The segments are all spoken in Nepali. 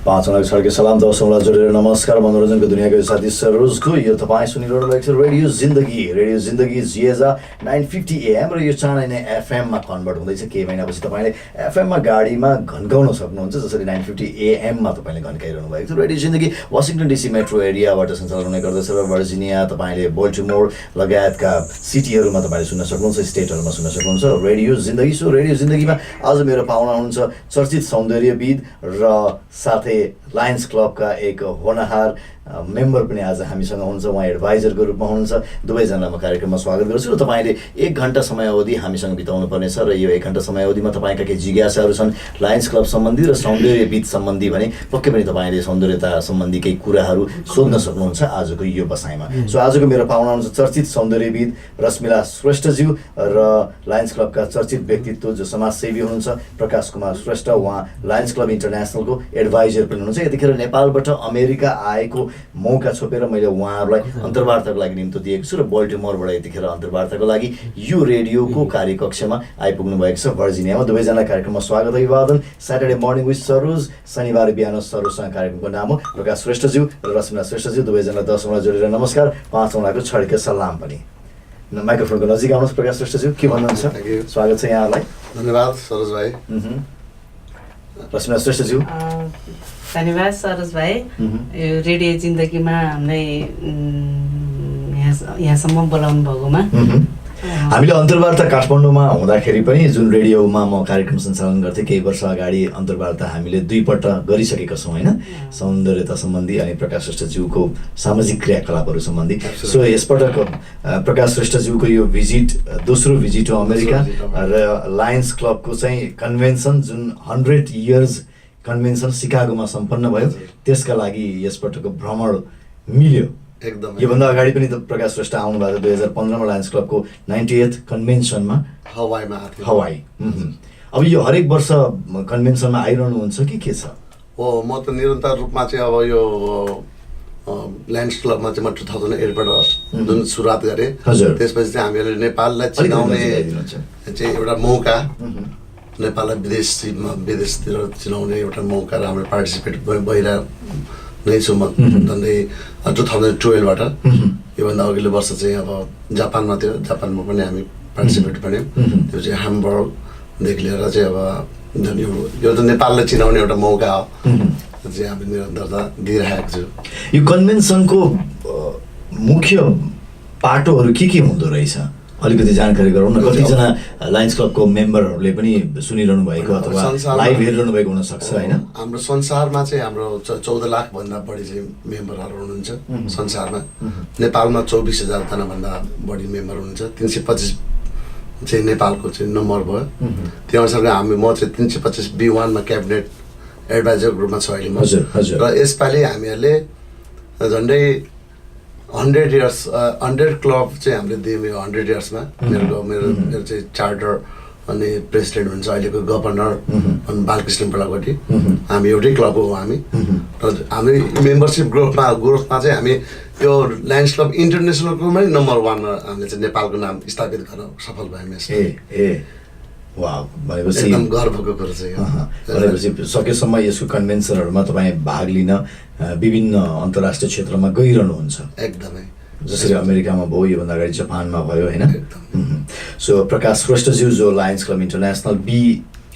पाँचवटा छड्के सलाम दर्शकलाई जोडेर नमस्कार मनोरञ्जनको दुनियाँको साथी सरोजको यो तपाईँ सुनिरहनु भएको छ रेडियो जिन्दगी जिएजा 950 AM र यो चाँडै नै एफएममा कन्भर्ट हुँदैछ। केही महिनापछि तपाईँले एफएममा गाडीमा घन्काउन सक्नुहुन्छ, जसरी 950 AM मा तपाईँले घन्काइरहनु भएको थियो। रेडियो जिन्दगी वासिङटन डिसी मेट्रो एरियाबाट सञ्चालन हुने गर्दछ र भर्जिनिया, तपाईँले बोल्टिमोर लगायतका सिटीहरूमा तपाईँले सुन्न सक्नुहुन्छ, स्टेटहरूमा सुन्न सक्नुहुन्छ रेडियो जिन्दगी। सो रेडियो जिन्दगीमा आज मेरो पाहुना हुनुहुन्छ चर्चित सौन्दर्यविद र साथै लायन्स क्लबका एक होनहार मेम्बर पनि आज हामीसँग हुनुहुन्छ। उहाँ एडभाइजरको रूपमा हुनुहुन्छ। दुवैजनालाई म कार्यक्रममा स्वागत गर्छु र तपाईँले 1 घन्टा समयावधि हामीसँग बिताउनु पर्नेछ र यो 1 घन्टा समयावधिमा तपाईँका केही जिज्ञासाहरू छन् लायन्स क्लब सम्बन्धी र सौन्दर्यविद सम्बन्धी भने पक्कै पनि तपाईँले सौन्दर्यता सम्बन्धी केही कुराहरू सोध्न सक्नुहुन्छ आजको यो बसाइमा। सो आजको मेरो पाहुना हुनुहुन्छ चर्चित सौन्दर्यविद रश्मिला श्रेष्ठज्यू र लायन्स क्लबका चर्चित व्यक्तित्व जो समाजसेवी हुनुहुन्छ प्रकाश कुमार श्रेष्ठ। उहाँ लायन्स क्लब इन्टरनेसनलको एडभाइजर पनि हुनुहुन्छ। यतिखेर नेपालबाट अमेरिका आएको मौका छोपेर मैले उहाँहरूलाई अन्तर्वार्ताको लागि निम्तो दिएको छु र बोल्टिमोरबाट यतिखेर अन्तर्वार्ताको लागि यो रेडियोको कार्यकक्षमा आइपुग्नु भएको छ भर्जिनियामा। दुवैजना कार्यक्रममा स्वागत अभिवादन। स्याटरडे मर्निङ विथ सरोज, शनिबार बिहान सरोजसँग कार्यक्रमको नाम हो। प्रकाश श्रेष्ठज्यू र रश्मिला श्रेष्ठज्यू दुवैजनालाई 10 औँला जोडेर नमस्कार, 5 औँलाको छड्के सलाम पनि। माइक्रोफोनको नजिक आउनुहोस् प्रकाश श्रेष्ठज्यू, के भन्नुहुन्छ? स्वागत छ यहाँलाई। धन्यवाद सरोज भाइ। रश्मिला श्रेष्ठज्यू धन्यवाद सरोज भाइ। यो रेडियो जिन्दगीमा हामीलाई यहाँसम्म बोलाउनु भएकोमा। हामीले अन्तर्वार्ता काठमाडौँमा हुँदाखेरि पनि जुन रेडियोमा म कार्यक्रम सञ्चालन गर्थेँ केही वर्ष अगाडि अन्तर्वार्ता हामीले 2 पल्ट गरिसकेका छौँ होइन, सौन्दर्यता सम्बन्धी अनि प्रकाश श्रेष्ठज्यूको सामाजिक क्रियाकलापहरू सम्बन्धी। सो यसपटक प्रकाश श्रेष्ठज्यूको यो दोस्रो भिजिट हो अमेरिका र लायन्स क्लबको चाहिँ कन्भेन्सन जुन 100 इयर्स कन्भेन्सन सिकागोमा सम्पन्न भयो, त्यसका लागि यसपटकको भ्रमण मिल्यो एकदम। योभन्दा अगाडि पनि त प्रकाश श्रेष्ठ आउनु भएको 2015 मा लायन्स क्लबको 98th कन्भेन्सनमा हवाई। अब यो हरेक वर्ष कन्भेन्सनमा आइरहनुहुन्छ कि के छ? म त निरन्तर रूपमा चाहिँ अब यो लायन्स क्लबमा चाहिँ म 2008बाट जुन सुरुवात गरेँ, त्यसपछि चाहिँ हामीहरूले नेपाललाई चिनाउने चाहिँ एउटा मौका, नेपाललाई विदेशतिर चिनाउने एउटा मौका र हाम्रो पार्टिसिपेट भइरह नै छु म। झन्डै 2012बाट योभन्दा अघिल्लो वर्ष चाहिँ अब जापानमा पनि हामी पार्टिसिपेट भन्यौँ। त्यो चाहिँ हाम्बर्गदेखि लिएर चाहिँ अब जुन यो त नेपाललाई चिनाउने एउटा मौका हो, चाहिँ हामी निरन्तरता दिइरहेको छु। यो कन्भेन्सनको मुख्य पाटोहरू के हुँदो रहेछ अलिकति जानकारी गरौँ न। कतिजना लायन्स क्लबको मेम्बरहरूले पनि सुनिरहनु भएको अथवा लाइभ हेरिरहनु भएको हुनसक्छ होइन? हाम्रो संसारमा चाहिँ हाम्रो 14 लाखभन्दा बढी चाहिँ मेम्बरहरू हुनुहुन्छ संसारमा। नेपालमा 24,000 जनाभन्दा बढी मेम्बर हुनुहुन्छ। 325 चाहिँ नेपालको चाहिँ नम्बर भयो। त्यो अनुसारको म चाहिँ 325 B1 मा क्याबिनेट एडभाइजरको रूपमा छ अहिले म। र यसपालि हामीहरूले झन्डै 100 क्लब चाहिँ हामीले दियौँ। 100 इयर्समा मेरो चाहिँ चार्टर अनि प्रेसिडेन्ट हुन्छ अहिलेको गभर्नर अनि बालकृष्ण बडागटी। हामी एउटै क्लब हो हामी। र हामी मेम्बरसिप ग्रोथमा चाहिँ हामी यो लायन्स क्लब इन्टरनेसनलकोमा नम्बर 1 मा हामीले चाहिँ नेपालको नाम स्थापित गर्न सफल भयौँ। वाह, भनेपछि एकदम गर्वको कुरा चाहिँ। भनेपछि सकेसम्म यसको कन्भेन्सनहरूमा तपाईँ भाग लिन विभिन्न अन्तर्राष्ट्रिय क्षेत्रमा गइरहनुहुन्छ। एकदमै, जसरी अमेरिकामा भयो, योभन्दा अगाडि जापानमा भयो होइन। सो प्रकाश श्रेष्ठज्यू जो Lions club international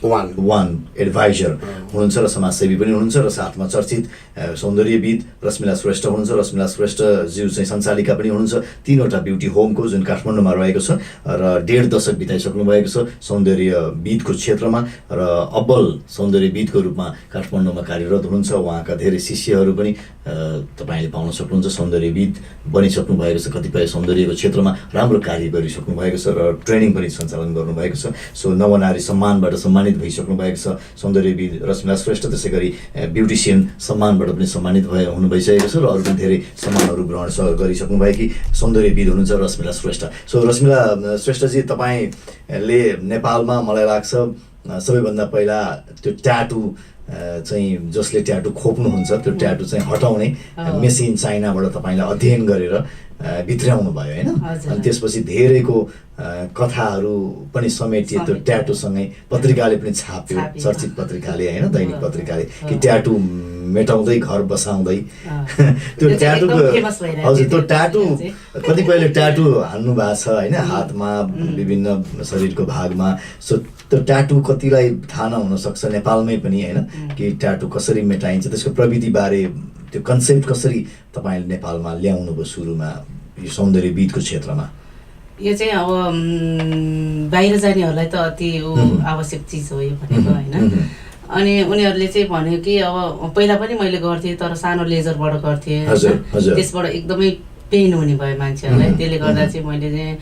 B1 adviser हुनुहुन्छ र समाजसेवी पनि हुनुहुन्छ र साथमा चर्चित सौन्दर्यविद रश्मिला श्रेष्ठ हुनुहुन्छ। रश्मिला श्रेष्ठज्यू चाहिँ सञ्चालिका पनि हुनुहुन्छ 3वटा ब्युटी होमको जुन काठमाडौँमा रहेको छ र 1.5 दशक बिताइसक्नु भएको छ सौन्दर्यविदको क्षेत्रमा र अब्बल सौन्दर्यविदको रूपमा काठमाडौँमा कार्यरत हुनुहुन्छ। उहाँका धेरै शिष्यहरू पनि तपाईँले पाउन सक्नुहुन्छ, सौन्दर्यविद बनिसक्नु भएको छ, कतिपय सौन्दर्यको क्षेत्रमा राम्रो कार्य गरिसक्नु भएको छ र ट्रेनिङ पनि सञ्चालन गर्नुभएको छ। सो नवनारी सम्मानबाट सम्मानित भइसक्नु भएको छ सौन्दर्यविद रश्मिला श्रेष्ठ। त्यसै गरी ब्युटिसियन सम्मानबाट पनि सम्मानित हुनु भइसकेको छ र अरू पनि धेरै सम्मानहरू ग्रहण गरिसक्नु भएकी सौन्दर्यविद हुनुहुन्छ रश्मिला श्रेष्ठ। सो रश्मिला श्रेष्ठजी, तपाईँले नेपालमा मलाई लाग्छ सबैभन्दा पहिला त्यो ट्याटु चाहिँ जसले ट्याटु खोप्नुहुन्छ त्यो ट्याटु चाहिँ हटाउने मेसिन चाइनाबाट तपाईँले अध्ययन गरेर भित्र्याउनु भयो होइन अनि त्यसपछि धेरैको कथाहरू पनि समेटिए त्यो ट्याटुसँगै पत्रिकाले पनि छाप्यो चर्चित पत्रिकाले होइन दैनिक पत्रिकाले कि ट्याटु मेटाउँदै घर बसाउँदै त्यो ट्याटुको हजुर त्यो ट्याटु कतिपयले ट्याटु हान्नु भएको छ होइन हातमा विभिन्न शरीरको भागमा सो त्यो ट्याटु कतिलाई थाहा नहुनसक्छ नेपालमै पनि होइन कि ट्याटु कसरी मेटाइन्छ त्यसको प्रविधिबारे त्यो कन्सेप्ट कसरी तपाईँले नेपालमा ल्याउनु भयो सुरुमा यो सौन्दर्यविदको क्षेत्रमा यो चाहिँ अब बाहिर जानेहरूलाई त अति आवश्यक चिज हो यो भनेको होइन अनि उनीहरूले चाहिँ भन्यो कि अब पहिला पनि मैले गर्थेँ तर सानो लेजरबाट गर्थेँ त्यसबाट एकदमै पेन हुने भयो मान्छेहरूलाई त्यसले गर्दा चाहिँ मैले चाहिँ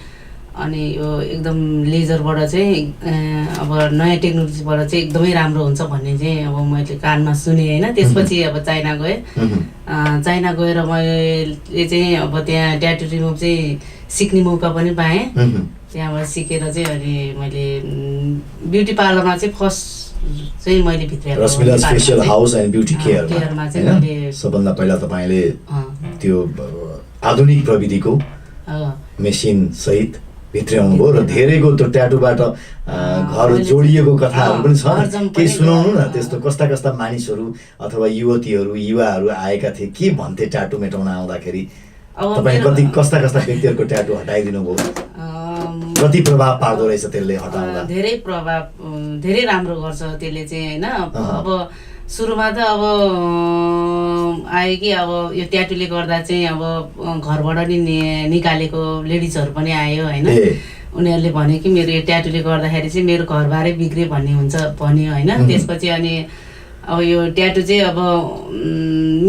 अनि यो एकदम लेजरबाट चाहिँ अब नयाँ टेक्नोलोजीबाट चाहिँ एकदमै राम्रो हुन्छ भन्ने चाहिँ अब मैले कानमा सुनेँ होइन त्यसपछि अब चाइना गएँ चाइना गएर मैले चाहिँ अब त्यहाँ ट्याटु रिमुभ चाहिँ सिक्ने मौका पनि पाएँ त्यहाँबाट सिकेर चाहिँ अनि मैले ब्युटी पार्लरमा चाहिँ फर्स्ट चाहिँ मैले भित्र Rashmila special house and beauty केयरमा चाहिँ मैले सबभन्दा पहिला तपाईँले त्यो आधुनिक प्रविधिको मेसिन सहित भित्र्याउनु भयो र धेरैको त्यो ट्याटुबाट घर जोडिएको कथाहरू पनि छ केही सुनाउनु न त्यस्तो कस्ता कस्ता मानिसहरू अथवा युवतीहरू युवाहरू आएका थिए के भन्थे ट्याटु मेटाउन आउँदाखेरि तपाईँ कस्ता कस्ता व्यक्तिहरूको ट्याटु हटाइदिनु भयो कति प्रभाव पार्दो रहेछ त्यसले हटाउँदा धेरै राम्रो गर्छ त्यसले चाहिँ होइन अब सुरुमा त अब आयो कि अब यो ट्याटुले गर्दा चाहिँ अब घरबाट नि निकालेको लेडिजहरू पनि आयो होइन उनीहरूले भन्यो कि मेरो यो ट्याटुले गर्दाखेरि चाहिँ मेरो घरबारै बिग्रियो भन्ने हुन्छ भन्यो होइन त्यसपछि अनि अब यो ट्याटु चाहिँ अब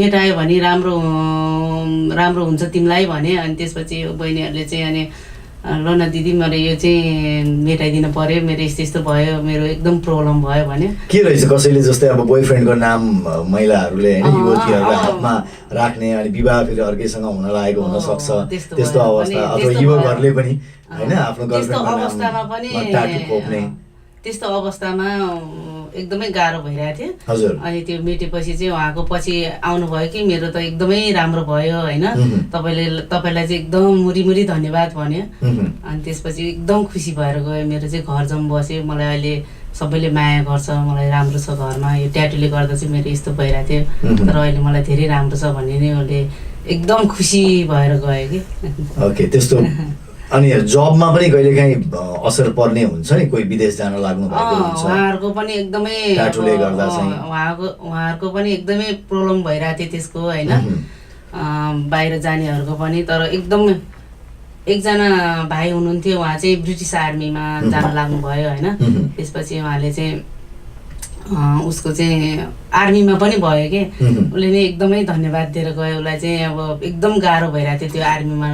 मेटायो भने राम्रो हुन्छ तिमीलाई भने अनि त्यसपछि बहिनीहरूले चाहिँ अनि ल न दिदी मैले यो चाहिँ मेटाइदिनु पर्यो मेरो यस्तो भयो मेरो एकदम प्रब्लम भयो भने के रहेछ कसैले जस्तै अब बोयफ्रेन्डको नाम महिलाहरूले होइन युवतीहरूलाई हातमा राख्ने अनि विवाह फेरि अर्कैसँग हुन लागेको हुनसक्छ त्यस्तो अवस्था अथवा युवकहरूले पनि होइन आफ्नो गर्लफ्रेन्डको नाम ट्याटु खोप्ने त्यस्तो अवस्थामा एकदमै गाह्रो भइरहेको थियो अनि त्यो मेटेपछि चाहिँ उहाँको पछि आउनुभयो कि मेरो त एकदमै राम्रो भयो होइन तपाईँलाई चाहिँ एकदम मुरी धन्यवाद भन्यो अनि त्यसपछि एकदम खुसी भएर गयो मेरो चाहिँ घर जम बस्यो मलाई अहिले सबैले माया गर्छ मलाई राम्रो छ घरमा यो ट्याटुले गर्दा चाहिँ मेरो यस्तो भइरहेको थियो तर अहिले मलाई धेरै राम्रो छ भन्ने नै उसले एकदम खुसी भएर गयो कि ओके त्यस्तो अनि जबमा पनि कहिलेकाहीँ असर पर्ने हुन्छ नि कोही विदेश जान लाग्नु भएको हुन्छ उहाँहरूको पनि एकदमै ट्याटुले गर्दा चाहिँ उहाँहरूको पनि एकदमै प्रब्लम भइरहेको थियो त्यसको होइन बाहिर जानेहरूको पनि तर एकदम एकजना भाइ हुनुहुन्थ्यो उहाँ चाहिँ ब्रिटिस आर्मीमा जान लाग्नुभयो होइन त्यसपछि उहाँले चाहिँ उसको चाहिँ आर्मीमा पनि भयो कि उसले नै एकदमै धन्यवाद दिएर गयो उसलाई चाहिँ अब एकदम गाह्रो भइरहेको थियो त्यो आर्मीमा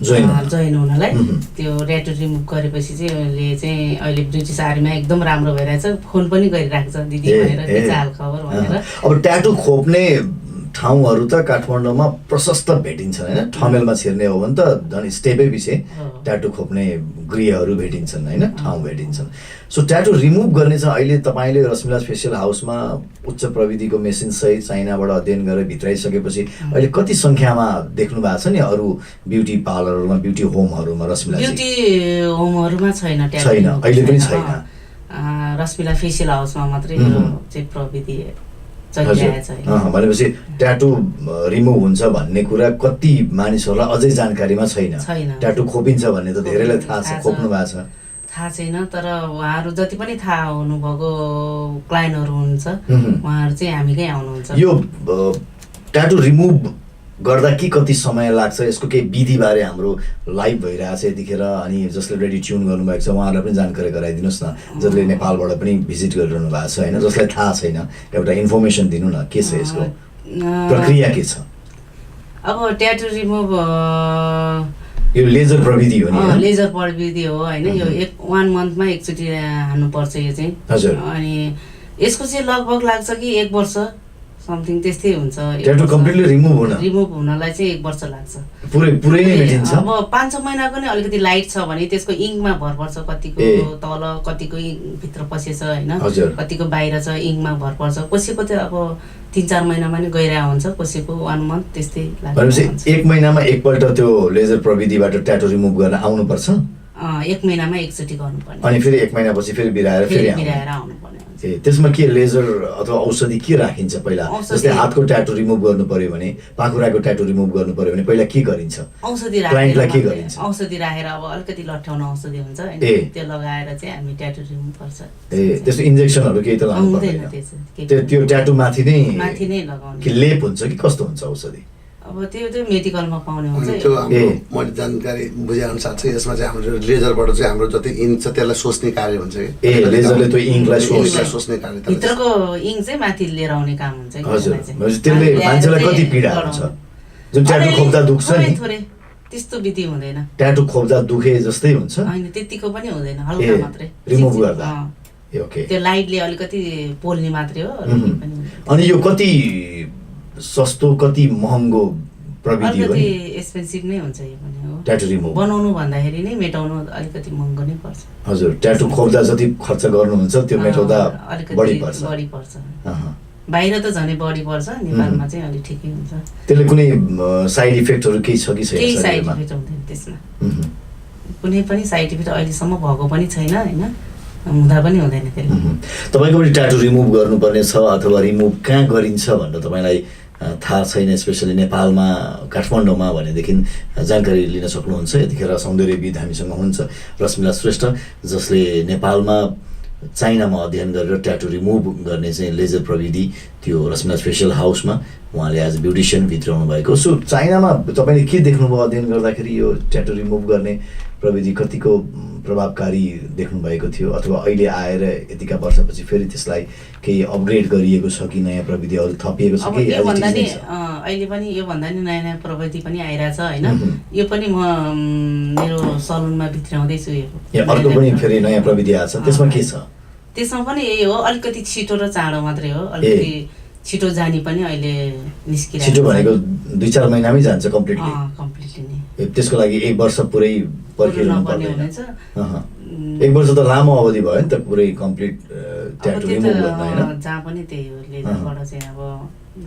जोइन हुनलाई त्यो ट्याटु रिमुभ गरेपछि चाहिँ उसले चाहिँ अहिले ब्रिटिस आर्मीमा एकदम राम्रो भइरहेछ फोन पनि गरिरहेको छ दिदी भनेर के छ हाल खबर भनेर अब ट्याटु खोप्ने ठाउँहरू त काठमाडौँमा प्रशस्त भेटिन्छन् होइन ठमेलमा छिर्ने हो भने त झन् स्टेपै पछि ट्याटु खोप्ने गृहहरू भेटिन्छन् होइन ठाउँ भेटिन्छन् सो ट्याटु रिमुभ गर्ने चाहिँ अहिले तपाईँले रश्मिला स्पेशल हाउसमा उच्च प्रविधिको मेसिन सहित चाइनाबाट अध्ययन गरेर भित्राइसकेपछि अहिले कति सङ्ख्यामा देख्नु भएको छ नि अरू ब्युटी पार्लरहरूमा ब्युटी होमहरूमा रश्मिला ब्युटी होमहरूमा छैन अहिले पनि छैन रश्मिला फेसियल हाउसमा मात्रै चाहिँ प्रविधि भनेपछि ट्याटु रिमुभ हुन्छ भन्ने कुरा कति मानिसहरूलाई अझै जानकारीमा छैन ट्याटु खोपिन्छ भन्ने त धेरैलाई थाहा छ खोप्नु भएको छ थाहा छैन तर उहाँहरू जति पनि थाहा हुनुभएको क्लाइन्टहरू हुनुहुन्छ उहाँहरू चाहिँ हामीकै आउनुहुन्छ यो ट्याटु रिमुभ गर्दा के कति समय लाग्छ यसको केही विधिबारे हाम्रो लाइभ भइरहेछ यतिखेर अनि जसले रेडी ट्युन गर्नुभएको छ उहाँहरूलाई पनि जानकारी गराइदिनुहोस् न जसले नेपालबाट पनि भिजिट गरिरहनु भएको छ होइन जसलाई थाहा छैन एउटा इन्फर्मेसन दिनु न के छ यसको प्रक्रिया के छ अब ट्याटु रिमुभ यो लेजर प्रविधि हो नि लेजर प्रविधि हो होइन यो 1 मन्थमा एकचोटि हान्नुपर्छ यो चाहिँ हजुर अनि यसको चाहिँ लगभग लाग्छ कि 1 वर्ष समथिङ त्यस्तै हुन्छ। ट्याटु कम्प्लिटली रिमुभ हुनलाई चाहिँ 1 वर्ष लाग्छ। पुरै नै मेटिन्छ। अब 5-6 महिनाको नै अलिकति लाइट छ भने त्यसको इङ्कमा भर पर्छ, कतिको तल कतिको भित्र पसेछ होइन, कतिको बाहिर छ, इङ्कमा भर पर्छ। कसैको चाहिँ अब 3-4 महिनामा नै गइरहेको हुन्छ, कसैको 1 मन्थ त्यस्तै लाग्छ। भनेपछि 1 महिनामा एकपल्ट त्यो लेजर प्रविधिबाट ट्याटु रिमुभ गर्न आउनुपर्छ। 1 महिनामा एकचोटि गर्नुपर्ने, अनि फेरि 1 महिनापछि फेरि बिराएर आउनुपर्ने। त्यसमा के लेजर अथवा औषधि के राखिन्छ पहिला? जस्तै हातको ट्याटु रिमुभ गर्नु पर्यो भने, पाखुराको ट्याटु रिमुभ गर्नु पर्यो भने पहिला के गरिन्छ? औषधि क्लाइन्टलाई के गरिन्छ? औषधि राखेर अब अलिकति लट्ठ्याउने औषधि हुन्छ हैन, त्यो लगाएर चाहिँ हामी ट्याटु रिमुभ गर्छ। त्यस्तो इन्जेक्सनहरु केही त लाउनु पर्दैन? त्यो ट्याटु माथि नै लगाउने कि लेप हुन्छ कि कस्तो हुन्छ औषधि? अब त्यो मेडिकलमा पाउने हुन्छ। त्यो हाम्रो मैले जानकारी बुझे अनुसार चाहिँ यसमा चाहिँ हाम्रो लेजरबाट चाहिँ हाम्रो जति इङ्क छ त्यसलाई सोच्ने कार्य हुन्छ कि लेजरले त्यो इङ्कलाई सोच्ने कार्य, भित्रको इङ्क चाहिँ माथि लिएर आउने काम हुन्छ कि। हजुर, त्यसले मान्छेलाई कति पीडा हुन्छ? जुन ट्याटु खोप्दा दुख्छ नि, थोरै त्यस्तो विधि हुँदैन। ट्याटु खोप्दा दुखे जस्तै हुन्छ हैन, त्यतिको पनि हुँदैन, हल्का मात्रै रिमुभ गर्दा। ओके, त्यो लाइटले अलिकति पोल्ने मात्रै हो। अनि यो कति सस्तो कति महँगो प्रविधि हो? अलिकति एक्सपेन्सिभ नै हुन्छ यो पनि हो। ट्याटु रिमुभ बनाउनु भन्दाखेरि नै मेटाउनु अलिकति महँगो नै पर्छ। हजुर, ट्याटु खोप्दा जति खर्च गर्नुहुन्छ त्यो मेटाउँदा बढी पर्छ। बाहिर त झनै बढी पर्छ, नेपालमा चाहिँ अलि ठिकै हुन्छ। त्यसले कुनै साइड इफेक्टहरु केही छ कि छैन? केही साइड इफेक्ट हुँदैन त्यसमा, कुनै पनि साइड इफेक्ट अहिलेसम्म भएको पनि छैन हैन, हुँदा पनि हुँदैन त्यसले। तपाईको पनि ट्याटु रिमुभ गर्नुपर्ने छ अथवा रिमुभ कहाँ गरिन्छ भनेर तपाईलाई थाहा छैन, स्पेसली नेपालमा काठमाडौँमा भनेदेखि जानकारी लिन सक्नुहुन्छ। यतिखेर सौन्दर्यविद हामीसँग हुनुहुन्छ रश्मिला श्रेष्ठ, जसले नेपालमा चाइनामा अध्ययन गरेर ट्याटु रिमुभ गर्ने चाहिँ लेजर प्रविधि त्यो रश्मिला फेसियल हाउसमा उहाँले आज ब्युटिसियन भित्राउनु भएको। सो चाइनामा तपाईँले के देख्नुभयो अध्ययन गर्दाखेरि? यो ट्याटु रिमुभ गर्ने प्रविधि कतिको प्रभावकारी देख्नु भएको थियो, अथवा अहिले आएर यतिका वर्षपछि फेरि त्यसलाई केही अपग्रेड गरिएको छ कि नयाँ प्रविधि अरू थपिएको छ कि? अहिले पनि योभन्दा नि नयाँ नयाँ प्रविधि पनि आइरहेछ होइन। यो पनि म मेरो सलुनमा भित्राउँदैछु। यो अर्को पनि फेरि नयाँ प्रविधि आएको छ, त्यसमा के छ? त्यसमा पनि यही हो, अलिकति छिटो र चाँडो मात्रै हो। अलिकति छिटो जाने पनि अहिले निस्किरहेको छ। छिटो भनेको 2-4 महिनामै जान्छ कम्प्लिटली नै। त्यसको लागि 1 वर्ष पुरै पर्खिनु पर्दैन। 1 वर्ष त लामो अवधि भयो नि त पुरै कम्प्लिट ट्याटु रिमुभ गर्न हैन। जहाँ पनि त्यही हो, लेजरबाट चाहिँ अब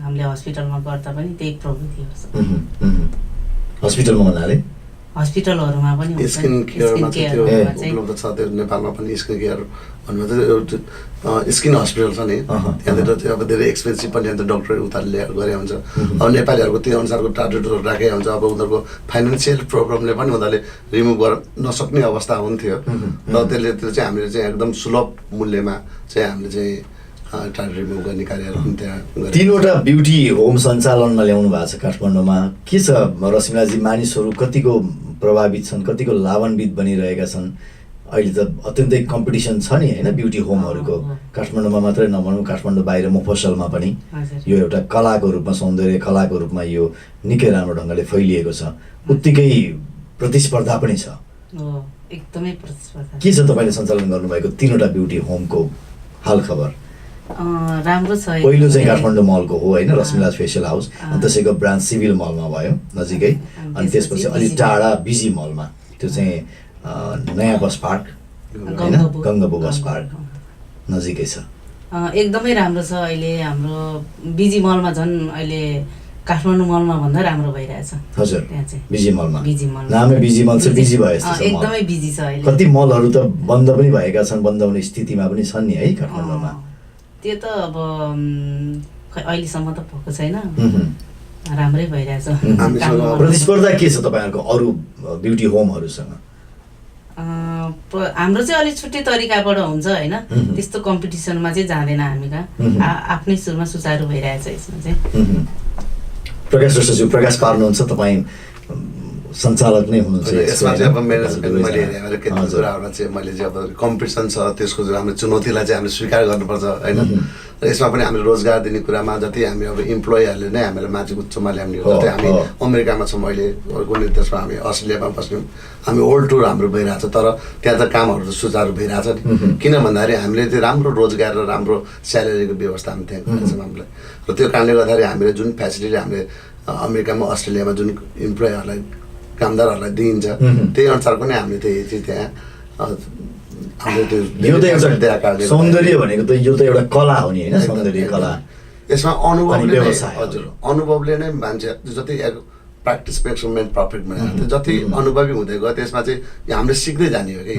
हामीले हस्पिटलमा गर्दा पनि त्यही प्रविधि हो। हस्पिटलमा भन्नाले हस्पिटलहरुमा पनि स्किन केयरमा चाहिँ उपलब्ध छ। त्यो नेपालमा पनि स्किन केयर भन्नु चाहिँ स्किन हस्पिटल छ नि, त्यहाँनिर चाहिँ अब धेरै एक्सपेन्सिभ पनि अन्त डक्टर उताले गरे हुन्छ। अब नेपालीहरूको त्यो अनुसारको टार्गेटहरू राखेको हुन्छ। अब उनीहरूको फाइनेन्सियल प्रब्लमले पनि उनीहरूले रिमुभ गर्न नसक्ने अवस्था हुन्थ्यो र त्यसले त्यो चाहिँ हामीले चाहिँ एकदम सुलभ मूल्यमा चाहिँ हामीले चाहिँ टार्गेट रिमुभ गर्ने कार्यहरू पनि त्यहाँ 3वटा ब्युटी होम सञ्चालनमा ल्याउनु भएको छ काठमाडौँमा। के छ रश्मिलाजी, मानिसहरू कतिको प्रभावित छन्, कतिको लाभान्वित बनिरहेका छन्? अहिले त अत्यन्तै कम्पिटिसन छ नि हैन ब्युटी होमहरूको, काठमाडौँमा मात्रै नभनौँ, काठमाडौँ बाहिर मफसलमा पनि यो एउटा कलाको रूपमा, सौन्दर्य कलाको रूपमा यो निकै राम्रो ढङ्गले फैलिएको छ। उत्तिकै प्रतिस्पर्धा पनि छ। एकदमै प्रतिस्पर्धा। के छ तपाईँले सञ्चालन गर्नुभएको 3वटा ब्युटी होमको हाल खबर? राम्रो छ। पहिलो चाहिँ काठमाडौँ मलको हो हैन, रश्मिला फेसियल हाउस, अनि त्यसैको ब्रान्च सिभिल मलमा भयो नजिकै, अनि त्यसपछि अलि टाढा बिजी मलमा, त्यो चाहिँ नयाँ बस पार्क हैन, गङ्गबु बस पार्क नजिकै छ। एकदमै राम्रो छ। अहिले हाम्रो बिजी मलमा झन् अहिले काठमाडौँ मलमा भन्दा राम्रो भइरहेछ। हजुर, त्यहाँ चाहिँ बिजी मलमा, बिजी मल नामै बिजी मल छ, बिजी भयो जस्तो छ। एकदमै बिजी छ अहिले। कति मलहरू त बन्द पनि भएका छन्, बन्द हुने स्थितिमा पनि छन् नि है काठमाडौँमा। त्यो त अब अहिलेसम्म त भएको छैन, राम्रै भइरहेछ। प्रतिस्पर्धा के छ तपाईँहरूको अरू ब्युटी होमहरूसँग? हाम्रो चाहिँ अलिक छुट्टै तरिकाबाट हुन्छ होइन, त्यस्तो कम्पिटिसनमा चाहिँ जाँदैन हामी कहाँ, आफ्नै सुरुमा सुचारू भइरहेछ यसमा चाहिँ। प्रकाश श्रेष्ठज्यू, प्रकाश पार्नुहुन्छ, तपाईँ सञ्चालक नै हुनुहुन्छ यसमा चाहिँ। अब म्यानेजमेन्ट मैले हेरेर कति कुराहरूमा चाहिँ मैले चाहिँ अब कम्पिटिसन छ, त्यसको हाम्रो चुनौतीलाई चाहिँ हामीले स्वीकार गर्नुपर्छ होइन। र यसमा पनि हामीले रोजगार दिने कुरामा जति हामी अब इम्प्लोइहरूले नै हामीलाई माथि उच्चमा ल्याउने हो। जस्तै हामी अमेरिकामा छौँ अहिले, कुनै देशमा हामी अस्ट्रेलियामा बस्यौँ, हामी वर्ल्ड टुर हाम्रो भइरहेछ, तर त्यहाँ त कामहरू सुचारू भइरहेछ नि। किन भन्दाखेरि हामीले त्यो राम्रो रोजगार र राम्रो स्यालेरीको व्यवस्था हामी त्यहाँ गरेको छौँ हामीलाई। र त्यो कारणले गर्दाखेरि हामीले जुन फ्यासिलिटी हामीले अमेरिकामा अस्ट्रेलियामा जुन इम्प्लोइहरूलाई कामदारहरूलाई दिइन्छ त्यही अनुसारको नै हामीले चाहिँ त्यहाँ यो त एउटा सौन्दर्य भनेको त यो त एउटा कला हो नि होइन, सौन्दर्य कला। यसमा अनुभवले हजुर अनुभवले नै मान्छे जति प्र्याक्टिस मेक्स मेन पर्फेक्ट भनेर जति अनुभवी हुँदै गयो त्यसमा चाहिँ हामीले सिक्दै जाने हो कि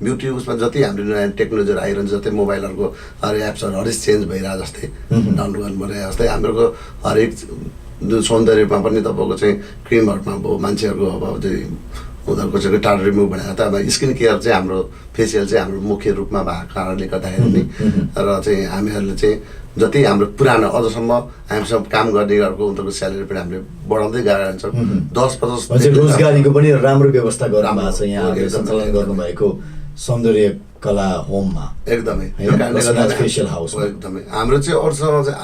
ब्युटी उसमा जति हाम्रो नयाँ टेक्नोलोजीहरू आइरहन्छ, जस्तै मोबाइलहरूको हरेक एप्सहरू हरेक चेन्ज भइरहेको जस्तै डाउनलोड गर्नु भइरहेको जस्तै हाम्रो हरेक सौन्दर्यमा पनि तपाईँको चाहिँ क्रिमहरूमा अब मान्छेहरूको अब चाहिँ उनीहरूको चाहिँ टाढो रिमुभ भनेर त अब स्किन केयर चाहिँ हाम्रो फेसियल चाहिँ हाम्रो मुख्य रूपमा भएको कारणले गर्दाखेरि नि र चाहिँ हामीहरूले चाहिँ जति हाम्रो पुरानो अझसम्म हामीसँग काम गर्नेहरूको उनीहरूको स्यालेरी पनि हामीले बढाउँदै गएर जान्छौँ। 10-50 रोजगारीको पनि राम्रो व्यवस्था गर्नु भएको छ यहाँहरूले सञ्चालन गर्नुभएको सौन्दर्य कला होममा। एकदमै त्यो कारणले गर्दा फेसियल हाउस एकदमै हाम्रो चाहिँ अरूसँग चाहिँ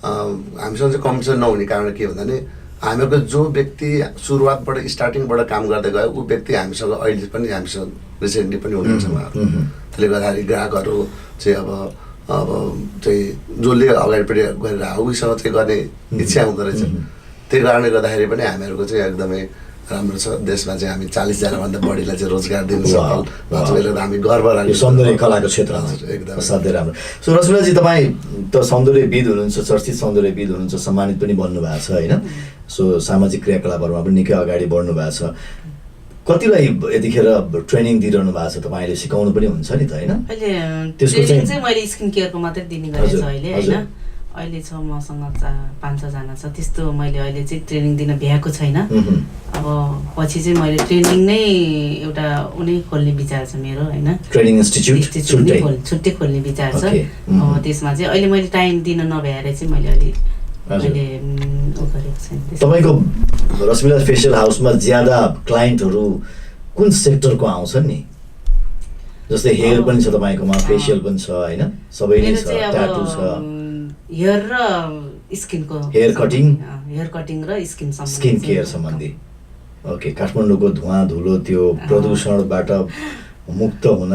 हामीसँग चाहिँ कम्पिटिसन नहुने कारण के भन्दा नि हामीहरूको जो व्यक्ति सुरुवातबाट स्टार्टिङबाट काम गर्दै गयो ऊ व्यक्ति हामीसँग अहिले पनि हामीसँग रिसेन्टली पनि हुनुहुन्छ उहाँहरू। त्यसले गर्दाखेरि ग्राहकहरू चाहिँ अब चाहिँ जसले अगाडिपट्टि गरिरहेको उसँग चाहिँ गर्ने इच्छा हुँदो रहेछ। त्यही कारणले गर्दाखेरि पनि हामीहरूको चाहिँ एकदमै राम्रो छ। देशमा चाहिँ हामी 40जनाभन्दा बढीलाई चाहिँ रोजगार दिनु सफल भएको छ। हामी गर्व लाग्यो सौन्दर्य कलाको क्षेत्रमा एकदम असाध्यै राम्रो। सो रश्मिलाजी, तपाईँ त सौन्दर्यविद हुनुहुन्छ, चर्चित सौन्दर्यविद हुनुहुन्छ, सम्मानित पनि बन्नु भएको छ होइन। सो सामाजिक क्रियाकलापहरूमा पनि निकै अगाडि बढ्नु भएको छ। कतिलाई यतिखेर ट्रेनिङ दिइरहनु भएको छ, तपाईँले सिकाउनु पनि हुन्छ नि त होइन? अहिले ट्रेनिङ चाहिँ मैले स्किन केयरको मात्रै दिने गरेको छु अहिले होइन। अहिले छ मसँग 5-6 जना छ, त्यस्तो मैले अहिले चाहिँ ट्रेनिङ दिन भ्याएको छैन। अब पछि चाहिँ मैले ट्रेनिङ नै एउटा उनी खोल्ने विचार छ मेरो होइन, ट्रेनिङ इन्स्टिट्युट छुट्टै खोल्ने विचार छ। अब त्यसमा चाहिँ अहिले मैले टाइम दिन नभ्याएर चाहिँ मैले अहिले गरेको छैन। तपाईँको रश्मिला फेसियल हाउसमा ज्यादा क्लाइन्टहरू कुन सेक्टरको आउँछन् नि? जस्तै हेयर पनि छ तपाईँकोमा, फेसियल पनि छ होइन, सबै नै छ, ट्याटू छ, हेयर र स्किनको, हेयर कटिङ र स्किन केयर सम्बन्धी। ओके, काठमाडौँको धुवा धुलो त्यो प्रदूषणबाट मुक्त हुन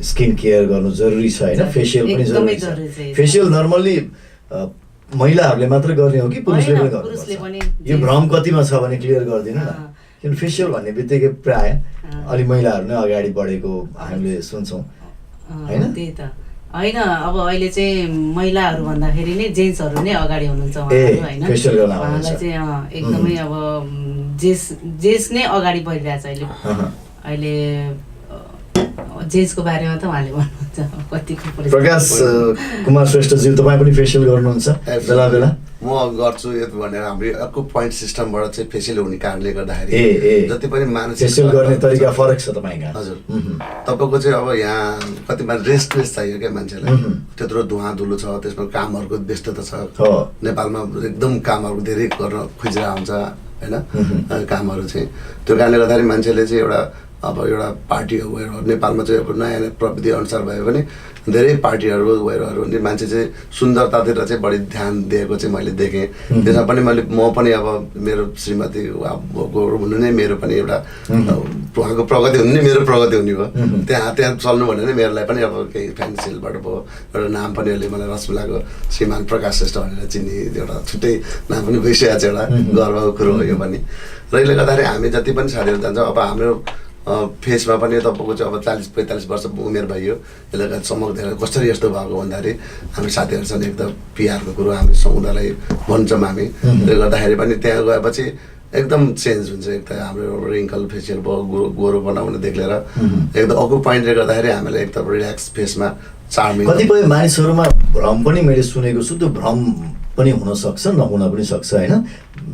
स्किन केयर गर्नु जरुरी छ होइन, फेसियल पनि जरुरी छ। फेसियल नर्मल्ली महिलाहरूले मात्र गर्ने हो कि पुरुषले पनि गर्नुपर्छ? यो भ्रम कतिमा छ भने क्लियर गरिदिनु न, किन फेसियल भन्ने बित्तिकै प्राय अलि महिलाहरू नै अगाडि बढेको हामीले सुन्छौँ होइन? त्यही त होइन, अब अहिले चाहिँ महिलाहरू भन्दाखेरि नै जेन्ट्सहरू नै अगाडि हुनुहुन्छ उहाँहरू होइन। उहाँलाई चाहिँ एकदमै अब जेन्ट्स नै अगाडि बढिरहेछ अहिले जेन्ट्सको बारेमा त उहाँले भन्नुहुन्छ कतिको। प्रकाश कुमार श्रेष्ठज्यू, तपाईँ पनि फेसियल गर्नुहुन्छ बेला बेला? म गर्छु यो भनेर हाम्रो अर्को पोइन्ट सिस्टमबाट चाहिँ फेसियल हुने कारणले गर्दाखेरि जति पनि मान्छे फेसियल गर्ने तरिका फरक छ तपाईँको। हजुर, तपाईँको चाहिँ अब यहाँ कतिमा रेस्टलेस चाहियो क्या मान्छेलाई, त्यत्रो धुवा धुलो छ, त्यसमा कामहरूको व्यस्तता छ। नेपालमा एकदम कामहरू धेरै गर्न खोजिरहेको हुन्छ होइन, कामहरू चाहिँ त्यो कारणले गर्दाखेरि मान्छेले चाहिँ एउटा पार्टी गएर नेपालमा चाहिँ अब नयाँ नयाँ प्रविधि अनुसार भयो भने धेरै पार्टीहरू गएर भने मान्छे चाहिँ सुन्दरतातिर चाहिँ बढी ध्यान दिएको चाहिँ मैले देखेँ। त्यसमा पनि म पनि अब मेरो श्रीमती हुनु नै मेरो पनि एउटा उहाँको प्रगति हुनु नै मेरो प्रगति हुने भयो। त्यहाँ चल्नु भने नै मेरोलाई पनि अब केही फ्यान्सिलबाट भयो एउटा नाम पनि अहिले मलाई रश्मिलाको श्रीमान प्रकाश श्रेष्ठ भनेर चिन्ने एउटा छुट्टै नाम पनि भइसकेको छ, एउटा गर्वको कुरो हो यो पनि। र यसले गर्दाखेरि हामी जति पनि साथीहरू जान्छौँ अब हाम्रो फेसमा पनि तपाईँको चाहिँ अब 40-45 वर्ष उमेर भइयो, यसले गर्दा चमक धेरै कसरी यस्तो भएको भन्दाखेरि हामी साथीहरूसँग एकदम पिआरको कुरो हामी उनीहरूलाई भन्छौँ हामी। त्यसले गर्दाखेरि पनि त्यहाँ गएपछि एकदम चेन्ज हुन्छ। एक त हाम्रो रिङ्कल फेसियल भयो, गोरो बनाउनेदेखि लिएर एकदम अर्को पोइन्टले गर्दाखेरि हामीलाई एकदम रिल्याक्स फेसमा चार्मिङ। कतिपय मानिसहरूमा भ्रम पनि मैले सुनेको छु, त्यो भ्रम पनि हुनसक्छ नहुन पनि सक्छ होइन।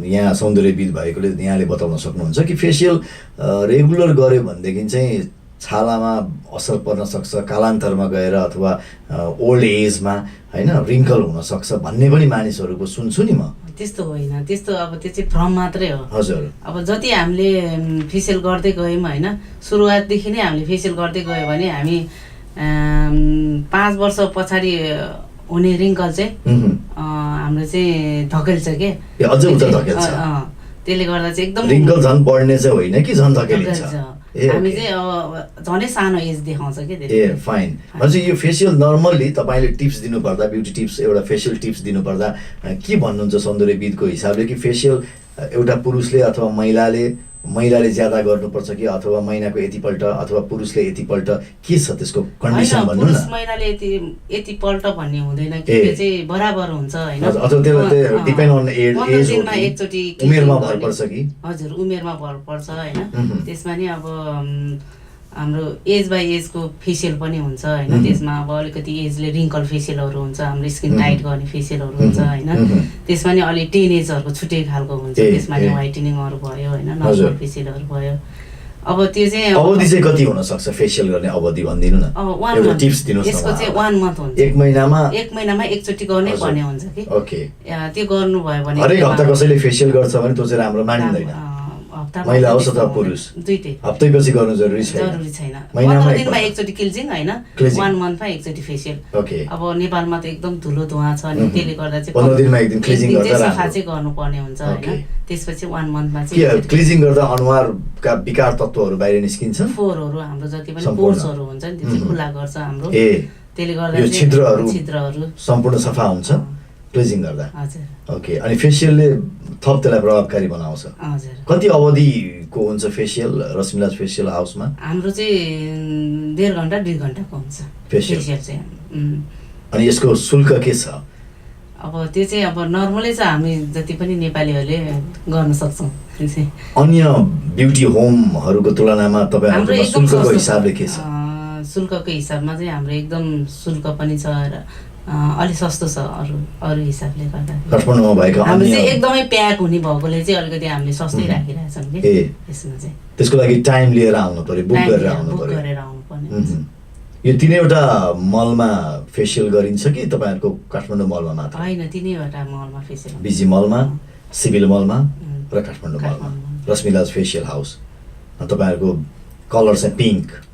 यहाँ सौन्दर्यविद भएकोले यहाँले बताउन सक्नुहुन्छ कि फेसियल रेगुलर गऱ्यो भनेदेखि चाहिँ छालामा असर पर्न सक्छ, कालान्तरमा गएर अथवा ओल्ड एजमा होइन रिङ्कल हुनसक्छ भन्ने पनि मानिसहरूको सुन्छु नि म। त्यस्तो होइन, त्यस्तो अब त्यो चाहिँ भ्रम मात्रै हो। हजुर, अब जति हामीले फेसियल गर्दै गयौँ होइन, सुरुवातदेखि नै हामीले फेसियल गर्दै गयो भने हामी 5 वर्ष पछाडि हुने रिङ्कल चाहिँ हाम्रो चाहिँ धकेल्छ के अझै उता धकेल्छ त्यसले गर्दा चाहिँ एकदम रिङ्कल झन् बढ्ने चाहिँ होइन कि झन् धकेलिन्छ हामी चाहिँ अब झनै सानो एज देखाउँछ के ए फाइन हजुर यो फेसियल नर्मल्ली तपाईँले टिप्स दिनुपर्दा ब्युटी टिप्स एउटा फेसियल टिप्स दिनुपर्दा के भन्नुहुन्छ सौन्दर्यविदको हिसाबले कि फेसियल एउटा पुरुषले अथवा महिलाले ज्यादा गर्नुपर्छ कि अथवा महिनाको यतिपल्ट अथवा पुरुषले यतिपल्ट के छ त्यसको कन्डिसन भन्नु न महिनाले यतिपल्ट भन्ने हुँदैन कि त्यो चाहिँ बराबर हुन्छ हैन अथवा त्यो डिपेन्ड अन एज एकचोटी उमेरमा भर पर्छ कि हजुर उमेरमा भर पर्छ हैन त्यसमा नि अब हाम्रो एज बाई एजको फेसियल पनि हुन्छ हैन त्यसमा अब अलिकति एजले रिङ्कल फेसियलहरू हुन्छ हाम्रो स्किन टाइट गर्ने फेसियलहरू हुन्छ हैन त्यसमा नि अलि टेन एजहरूको छुट्टै खालको हुन्छ त्यसमा नि व्हाइटनिङहरू भयो हैन नर्मल फेसियलहरू भयो अब त्यो चाहिँ अवधि चाहिँ कति हुन सक्छ फेसियल गर्ने अवधि भन्दिनु न एउटा टिप्स दिनुस् यसको चाहिँ 1 मन्थ हुन्छ एक महिनामा एकचोटी गर्नै पर्ने हुन्छ कि ओके त्यो गर्नु भयो भने हरेक हप्ता कसैले फेसियल गर्छ भने त्यो चाहिँ राम्रो मानिँदैन महिला होस् अथवा पुरुष दुईटै हप्तैपछि गर्नु जरुरी छैन 15 दिनमा एकचोटी क्लिन्जिङ हैन 1 मन्थमा एकचोटी फेसियल ओके अब नेपालमा त एकदम धुलो धुवा छ अनि त्यसले गर्दा चाहिँ 15 दिनमा एक दिन क्लिन्जिङ गर्दा सफा चाहिँ गर्नुपर्ने हुन्छ हैन त्यसपछि 1 मन्थमा चाहिँ के क्लिन्जिङ गर्दा अनुहारका विकार तत्त्वहरू बाहिर निस्किन्छ फोरहरू हाम्रो जति पनि पोर्सहरू हुन्छ नि त्यो चाहिँ खुला गर्छ हाम्रो त्यसले गर्दा यो छिद्रहरू सम्पूर्ण सफा हुन्छ क्लिन्जिङ गर्दा हजुर ओके अनि फेसियलले थप त्यसलाई प्रभावकारी बनाउँछ हजुर कति अवधिको हुन्छ फेसियल रश्मिला फेसियल हाउसमा हाम्रो चाहिँ 1.5 घण्टा 2 घण्टाको हुन्छ फेसियल चाहिँ अनि यसको शुल्क के छ अब त्यो चाहिँ अब नर्मलै छ हामी जति पनि नेपालीहरूले गर्न सक्छौँ अन्य ब्युटी होमहरूको तुलनामा तपाईहरुको शुल्कको हिसाबले के छ शुल्कको हिसाबमा चाहिँ हाम्रो एकदम शुल्क पनि छ र अलि सस्तो छ अरू हिसाबले गर्दा काठमाडौँमा भएको हाम्रो चाहिँ एकदमै प्याक हुने भएकोले चाहिँ अलिकति हामीले सस्तै राखिरहेछौँ कि यसमा चाहिँ त्यसको लागि टाइम लिएर आउनु पर्यो बुक गरेर आउनु पर्यो यो तिनैवटा मलमा फेसियल गरिन्छ कि तपाईहरुको काठमाडौँ मलमा मात्र हैन तिनैवटा मलमा फेसियल बिजी मलमा सिभिल मलमा र काठमाडौँ मलमा रश्मिला फेसियल हाउस तपाईहरुको कलर चाहिँ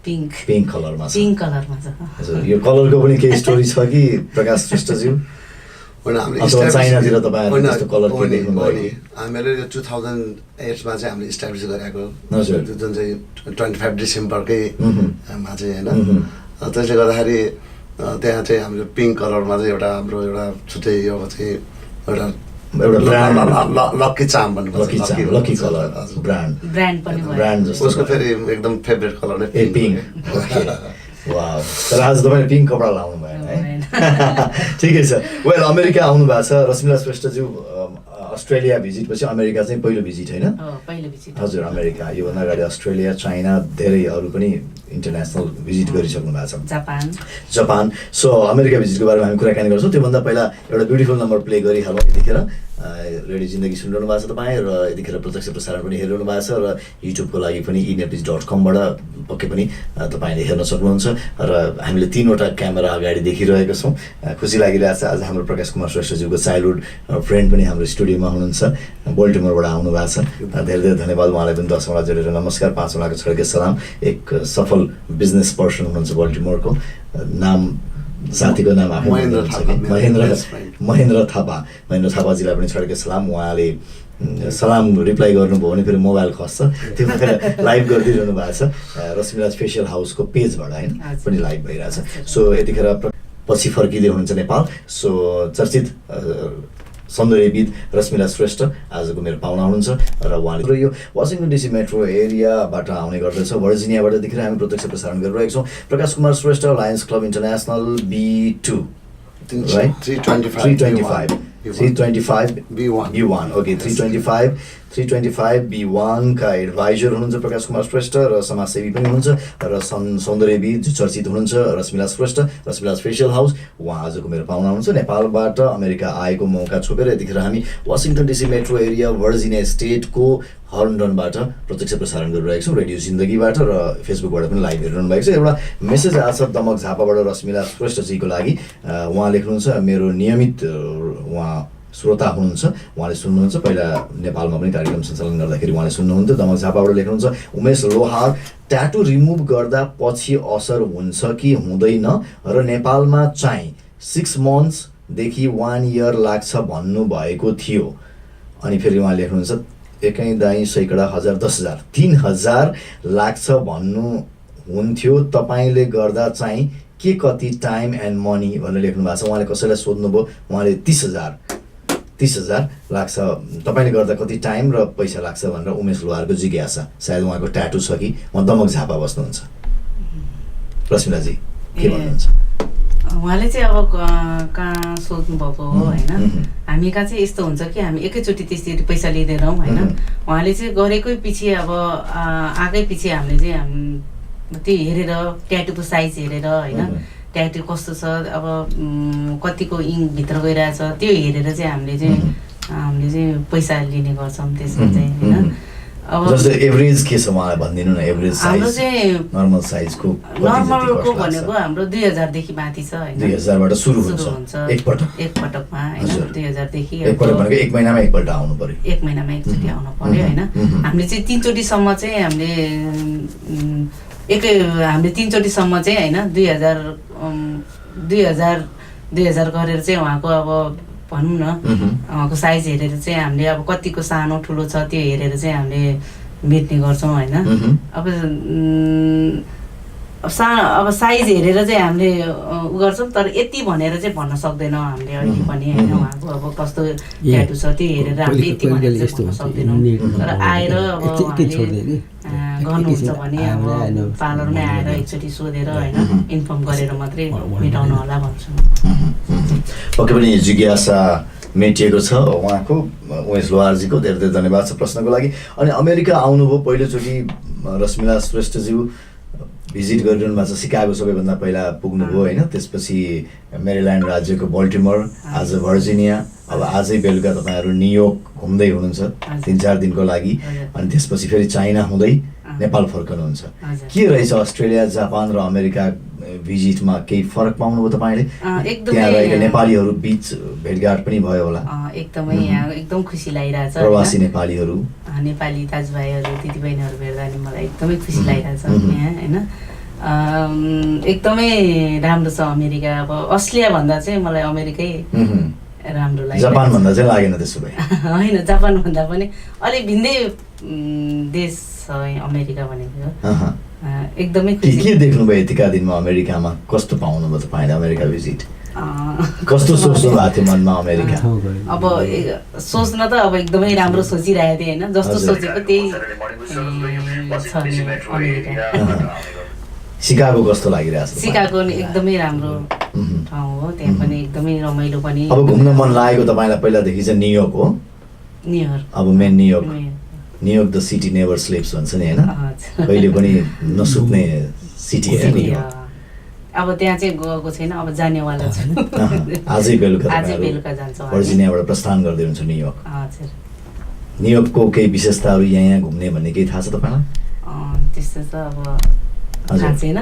पिङ्क कलरमा छ हजुर यो कलरको पनि केही स्टोरी छ कि प्रकाश श्रेष्ठज्यू चाइनातिर तपाईहरुले त्यस्तो कलर के देख्नु भयो हामीले यो 2008 मा चाहिँ हामीले इस्टाब्लिस गरेको जुन चाहिँ 25 डिसेम्बरकै मा चाहिँ हैन त्यसले गर्दाखेरि त्यहाँ चाहिँ हाम्रो पिङ्क कलरमा चाहिँ एउटा हाम्रो एउटा छुट्टै यो चाहिँ एउटा लकी चार्म भन्नुपर्छ लकी कलर ब्रान्ड जस्तो उसको फेरि एकदम फेभरेट कलर नै पिङ्क वाउ तर आज तपाईले पिङ्क कपडा लाउनु भएन है ठिकै छ वेल अमेरिका आउनु भएको छ रश्मिला श्रेष्ठज्यू अस्ट्रेलिया भिजिट पछि अमेरिका चाहिँ पहिलो भिजिट हैन हजुर अमेरिका योभन्दा अगाडि अस्ट्रेलिया चाइना धेरै अरू पनि इन्टरनेसनल भिजिट गरिसक्नु भएको छ जापान सो अमेरिका भिजिटको बारेमा हामी कुराकानी गर्छौँ त्योभन्दा पहिला एउटा ब्युटिफुल नम्बर प्ले गरिहालौँ यतिखेर रेडियो जिन्दगी सुनिरहनु भएको छ तपाईँ र यतिखेर प्रत्यक्ष प्रसारण पनि हेरिरहनु भएको छ र युट्युबको लागि पनि eNews.com बाट पक्कै पनि तपाईँले हेर्न सक्नुहुन्छ र हामीले 3वटा क्यामेरा अगाडि देखिरहेका छौँ खुसी लागिरहेको छ आज हाम्रो प्रकाश कुमार श्रेष्ठज्यूको चाइल्डहुड फ्रेन्ड पनि हाम्रो स्टुडियोमा हुनुहुन्छ बोल्टिमोरबाट आउनु भएको छ धेरै धेरै धन्यवाद उहाँलाई पनि 10 वटा जोडेर नमस्कार 5 वटाको छड्के सलाम एक सफल बिजनेस पर्सन हुनुहुन्छ बोल्टिमोरको नाम साथीको नाम आफै महेन्द्र थापाजीलाई पनि छड्के सलाम उहाँले सलाम रिप्लाई गर्नुभयो भने फेरि मोबाइल खस्छ त्यो भएर लाइभ गरिदिइरहनु भएको छ रश्मिला फेसियल हाउसको पेजबाट हैन पनि लाइभ भइरहेछ सो यतिखेर पछि फर्किँदै हुनुहुन्छ नेपाल सो चर्चित सौन्दर्यविद रश्मिला श्रेष्ठ आजको मेरो पाहुना हुनुहुन्छ र उहाँले यो वासिङटन डिसी मेट्रो एरियाबाट आउने गर्दछ भर्जिनियाबाट देखिएर हामी प्रत्यक्ष प्रसारण गरिरहेका छौँ Prakash Kumar Shrestha lions club international B2 right 325 B1 okay 325 B1 का एडभाइजर हुनुहुन्छ प्रकाश कुमार श्रेष्ठ र समाजसेवी पनि हुनुहुन्छ र सौन्दर्यविद चर्चित हुनुहुन्छ रश्मिला श्रेष्ठ रश्मिला फेसियल हाउस उहाँ आजको मेरो पाहुना हुनुहुन्छ नेपालबाट अमेरिका आएको मौका छोपेर यतिखेर हामी Washington DC metro area Virginia स्टेटको हर्नडनबाट प्रत्यक्ष प्रसारण गरिरहेको छौँ रेडियो जिन्दगीबाट र फेसबुकबाट पनि लाइभ हेरिरहनु भएको छ एउटा मेसेज आएको छ दमक झापाबाट रश्मिला श्रेष्ठजीको लागि उहाँ लेख्नुहुन्छ मेरो नियमित उहाँ श्रोता हुनुहुन्छ उहाँले सुन्नुहुन्छ पहिला नेपालमा पनि कार्यक्रम सञ्चालन गर्दाखेरि उहाँले सुन्नुहुन्थ्यो दमक झापाबाट लेख्नुहुन्छ उमेश लोहार ट्याटु रिमुभ गर्दा पछि असर हुन्छ कि हुँदैन र नेपालमा चाहिँ 6 monthsदेखि 1 year लाग्छ भन्नुभएको थियो। अनि फेरि उहाँ लेख्नुहुन्छ एकै दाई सैकडा 1000 10,000 3,000 लाग्छ भन्नुहुन्थ्यो, तपाईँले गर्दा चाहिँ के कति टाइम एन्ड मनी भनेर लेख्नु भएको छ। उहाँले कसैलाई सोध्नुभयो, उहाँले 30,000 लाग्छ, तपाईँले गर्दा कति टाइम र पैसा लाग्छ भनेर उमेश लोहारको जिज्ञासा। सायद उहाँको ट्याटु छ कि उहाँ दमक झापा बस्नुहुन्छ। रश्मिलाजी के भन्नुहुन्छ? उहाँले चाहिँ अब कहाँ सोध्नु भएको हो होइन। हामी कहाँ चाहिँ यस्तो हुन्छ कि हामी एकैचोटि त्यसरी पैसा लिँदैनौँ होइन। उहाँले चाहिँ गरेकै पछि अब आएकै पछि हामीले चाहिँ त्यो हेरेर ट्याटुको साइज हेरेर होइन, ट्याटु कस्तो छ, अब कतिको इङ्कभित्र गइरहेछ त्यो हेरेर चाहिँ हामीले चाहिँ पैसा लिने गर्छौँ त्यसमा चाहिँ होइन। अब जस्तो एभरेज के छ मलाई भनिदिनु न। एभरेज साइज चाहिँ नर्मल साइजको भनेको हाम्रो 2000 देखि माथि छ होइन। 2000 बाट सुरु हुन्छ एकपटकमा होइन। 2000 देखि एकपटक भनेको 1 महिनामा एकपल्ट आउनु पर्यो। 1 महिनामा एकचोटि आउनु पर्यो होइन। हामीले चाहिँ 3 चोटिसम्म चाहिँ हामीले 3 चोटिसम्म चाहिँ होइन 2000 गरेर चाहिँ उहाँको अब भनौँ न उहाँको साइज हेरेर चाहिँ हामीले अब कतिको सानो ठुलो छ त्यो हेरेर चाहिँ हामीले बेच्ने गर्छौँ होइन। अब साइज हेरेर चाहिँ हामीले उ गर्छौँ, तर यति भनेर चाहिँ भन्न सक्दैनौँ हामीले अहिले पनि होइन। उहाँको अब कस्तो ट्याटु छ त्यो हेरेर हामीले यति भनेर चाहिँ भन्न सक्दैनौँ। तर आएर अब गर्नुहुन्छ भने अब पार्लरमै आएर एकचोटि सोधेर होइन इन्फर्म गरेर मात्रै मेटाउनु होला भन्छु। पक्कै पनि जिज्ञासा मेटिएको छ उहाँको। उमेश लोहारजीको धेरै धेरै धन्यवाद छ प्रश्नको लागि। अनि अमेरिका आउनुभयो पहिलोचोटि रश्मिला श्रेष्ठज्यू भिजिट गरिरहनु भएको छ। सिकागो सबैभन्दा पहिला पुग्नुभयो होइन, त्यसपछि मेरील्यान्ड राज्यको बल्टिमोर, आज भर्जिनिया, अब आजै बेलुका तपाईँहरू न्युयोर्क घुम्दै हुनुहुन्छ 3-4 दिनको लागि। अनि त्यसपछि फेरि चाइना हुँदै नेपाल फर्कनुहुन्छ। के रहेछ अस्ट्रेलिया, जापान र अमेरिका भिजिटमा केही फरक पाउनुभयो तपाईँले? त्यहाँ रहेका नेपालीहरू बिच भेटघाट पनि भयो होला? एकदमै यहाँ एकदम खुसी लागिरहेछ। प्रवासी नेपालीहरू, नेपाली दाजुभाइहरू दिदीबहिनीहरू भेट्दा नि मलाई एकदमै खुसी लागिरहेछ यहाँ होइन। एकदमै राम्रो छ अमेरिका। अब अस्ट्रेलिया भन्दा चाहिँ मलाई अमेरिकै राम्रो लाग्यो। जापान भन्दा चाहिँ लागेन त्यसो भए? होइन, जापान भन्दा पनि अलिक भिन्दै देश छ अमेरिका भनेको। एकदमै खुसी। के देख्नुभयो यतिका दिनमा अमेरिकामा? कस्तो पाउनुभयो तपाईँले अमेरिका भिजिट? कस्तो सोच्नु भएको थियो मनमा अमेरिका? अब सोच्न त अब एकदमै राम्रो सोचिरहेको थिएँ होइन, जस्तो सोचेको त्यही छ अमेरिका। सिकागो कस्तो लागिरहेछ? सिकागो एकदमै राम्रो ठाउँ हो, त्यहाँ पनि एकदमै रमाइलो पनि। अब घुम्न मन लागेको तपाईँलाई पहिलादेखि चाहिँ न्युयोर्क हो? न्युयोर्क अब main New York the city never slips भन्छ नि होइन, कहिले पनि नसुत्ने सिटी हो न्युयोर्क। अब त्यहाँ चाहिँ गएको छैन, अब जानेवाला छु। आजै बेलुका जान्छ। भर्जिनियाबाट प्रस्थान गर्दै हुन्छ न्युयोर्क। हजुर। न्युयोर्कको केही विशेषताहरू यहाँ घुम्ने भन्ने केही थाहा छ तपाईँलाई? त्यस्तो त अब थाहा छैन,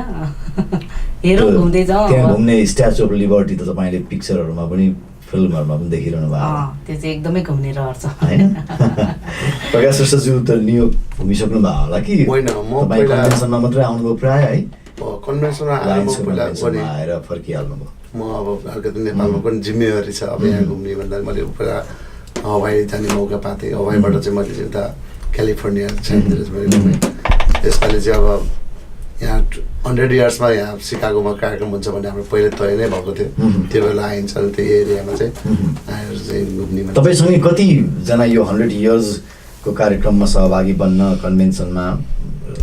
हेरौँ घुम्दै जाउँ। त्यहाँ घुम्ने स्ट्याचु अफ लिबर्टी त तपाईँले पिक्चरहरूमा पनि फिल्महरूमा पनि देखिरहनु भएको? त्यो चाहिँ एकदमै घुम्ने रहर छ होइन। प्रकाश श्रेष्ठज्यू त न्युयोर्क घुमिसक्नु भएको होला कि? होइन, म कन्भेन्सनमा मात्रै आउनुभयो प्राय है? कन्भेन्सनमा आएर फर्किहाल्नुभयो। म अब अलिकति नेपालमा पनि जिम्मेवारी छ अब यहाँ घुम्ने भन्दा मैले पहिला हवाई जाने मौका पाएको थिएँ। हवाईबाट चाहिँ मैले चाहिँ उता क्यालिफोर्निया सेन्ट घुमेँ। त्यसपालि चाहिँ अब यहाँ 100 इयर्समा यहाँ सिकागोमा कार्यक्रम हुन्छ भने हाम्रो पहिले तय नै भएको थियो। त्यो बेला आइन्छ त्यो एरियामा चाहिँ आएर चाहिँ घुम्ने। तपाईँसँग कतिजना यो 100 इयर्सको कार्यक्रममा सहभागी बन्न कन्भेन्सनमा?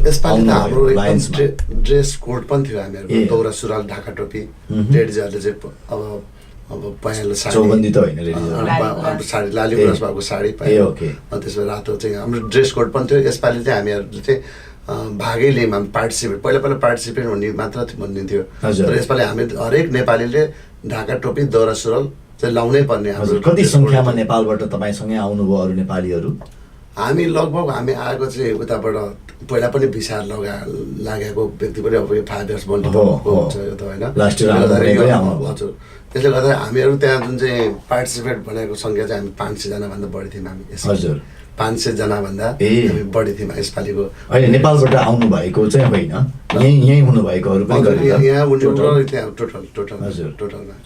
यसपालि त हाम्रो एकदम ड्रेस कोड पनि थियो हामीहरूको, दौरा सुरुवाल ढाका टोपी। लेडिजहरूले चाहिँ अब पहेँलो साडी, चौबन्दी त होइन, साडी लाली गुराँस भएको साडी पायो। अनि त्यसमा रातो चाहिँ हाम्रो ड्रेस कोड पनि थियो। यसपालि चाहिँ हामीहरू चाहिँ भागै लियौँ, हामी पार्टिसिपेट पहिला पार्टिसिपेट भन्ने मात्र भनिन्थ्यो। तर यसपालि हामी हरेक नेपालीले ढाका टोपी दौरा सुरुवाल चाहिँ लाउनै पर्ने। हजुर, कति सङ्ख्यामा नेपालबाट तपाईँसँगै आउनुभयो अरू नेपालीहरू? हामी लगभग हामी आएको चाहिँ उताबाट पहिला पनि भिसा लागेको व्यक्ति पनि अब 5 इयर्स बन्द हुन्छ यो त होइन। हजुर, त्यसले गर्दा हामीहरू त्यहाँ जुन चाहिँ पार्टिसिपेट भनेको सङ्ख्या चाहिँ हामी 500 जनाभन्दा बढी थियौँ हामी। हजुर, 500 जनाभन्दा हामी बढी थियौँ यसपालिको। अहिले नेपालबाट आउनु भएको चाहिँ होइन, यहीँ हुनुभएकोहरू पनि गरेर यहाँ त्यहाँ टोटलमा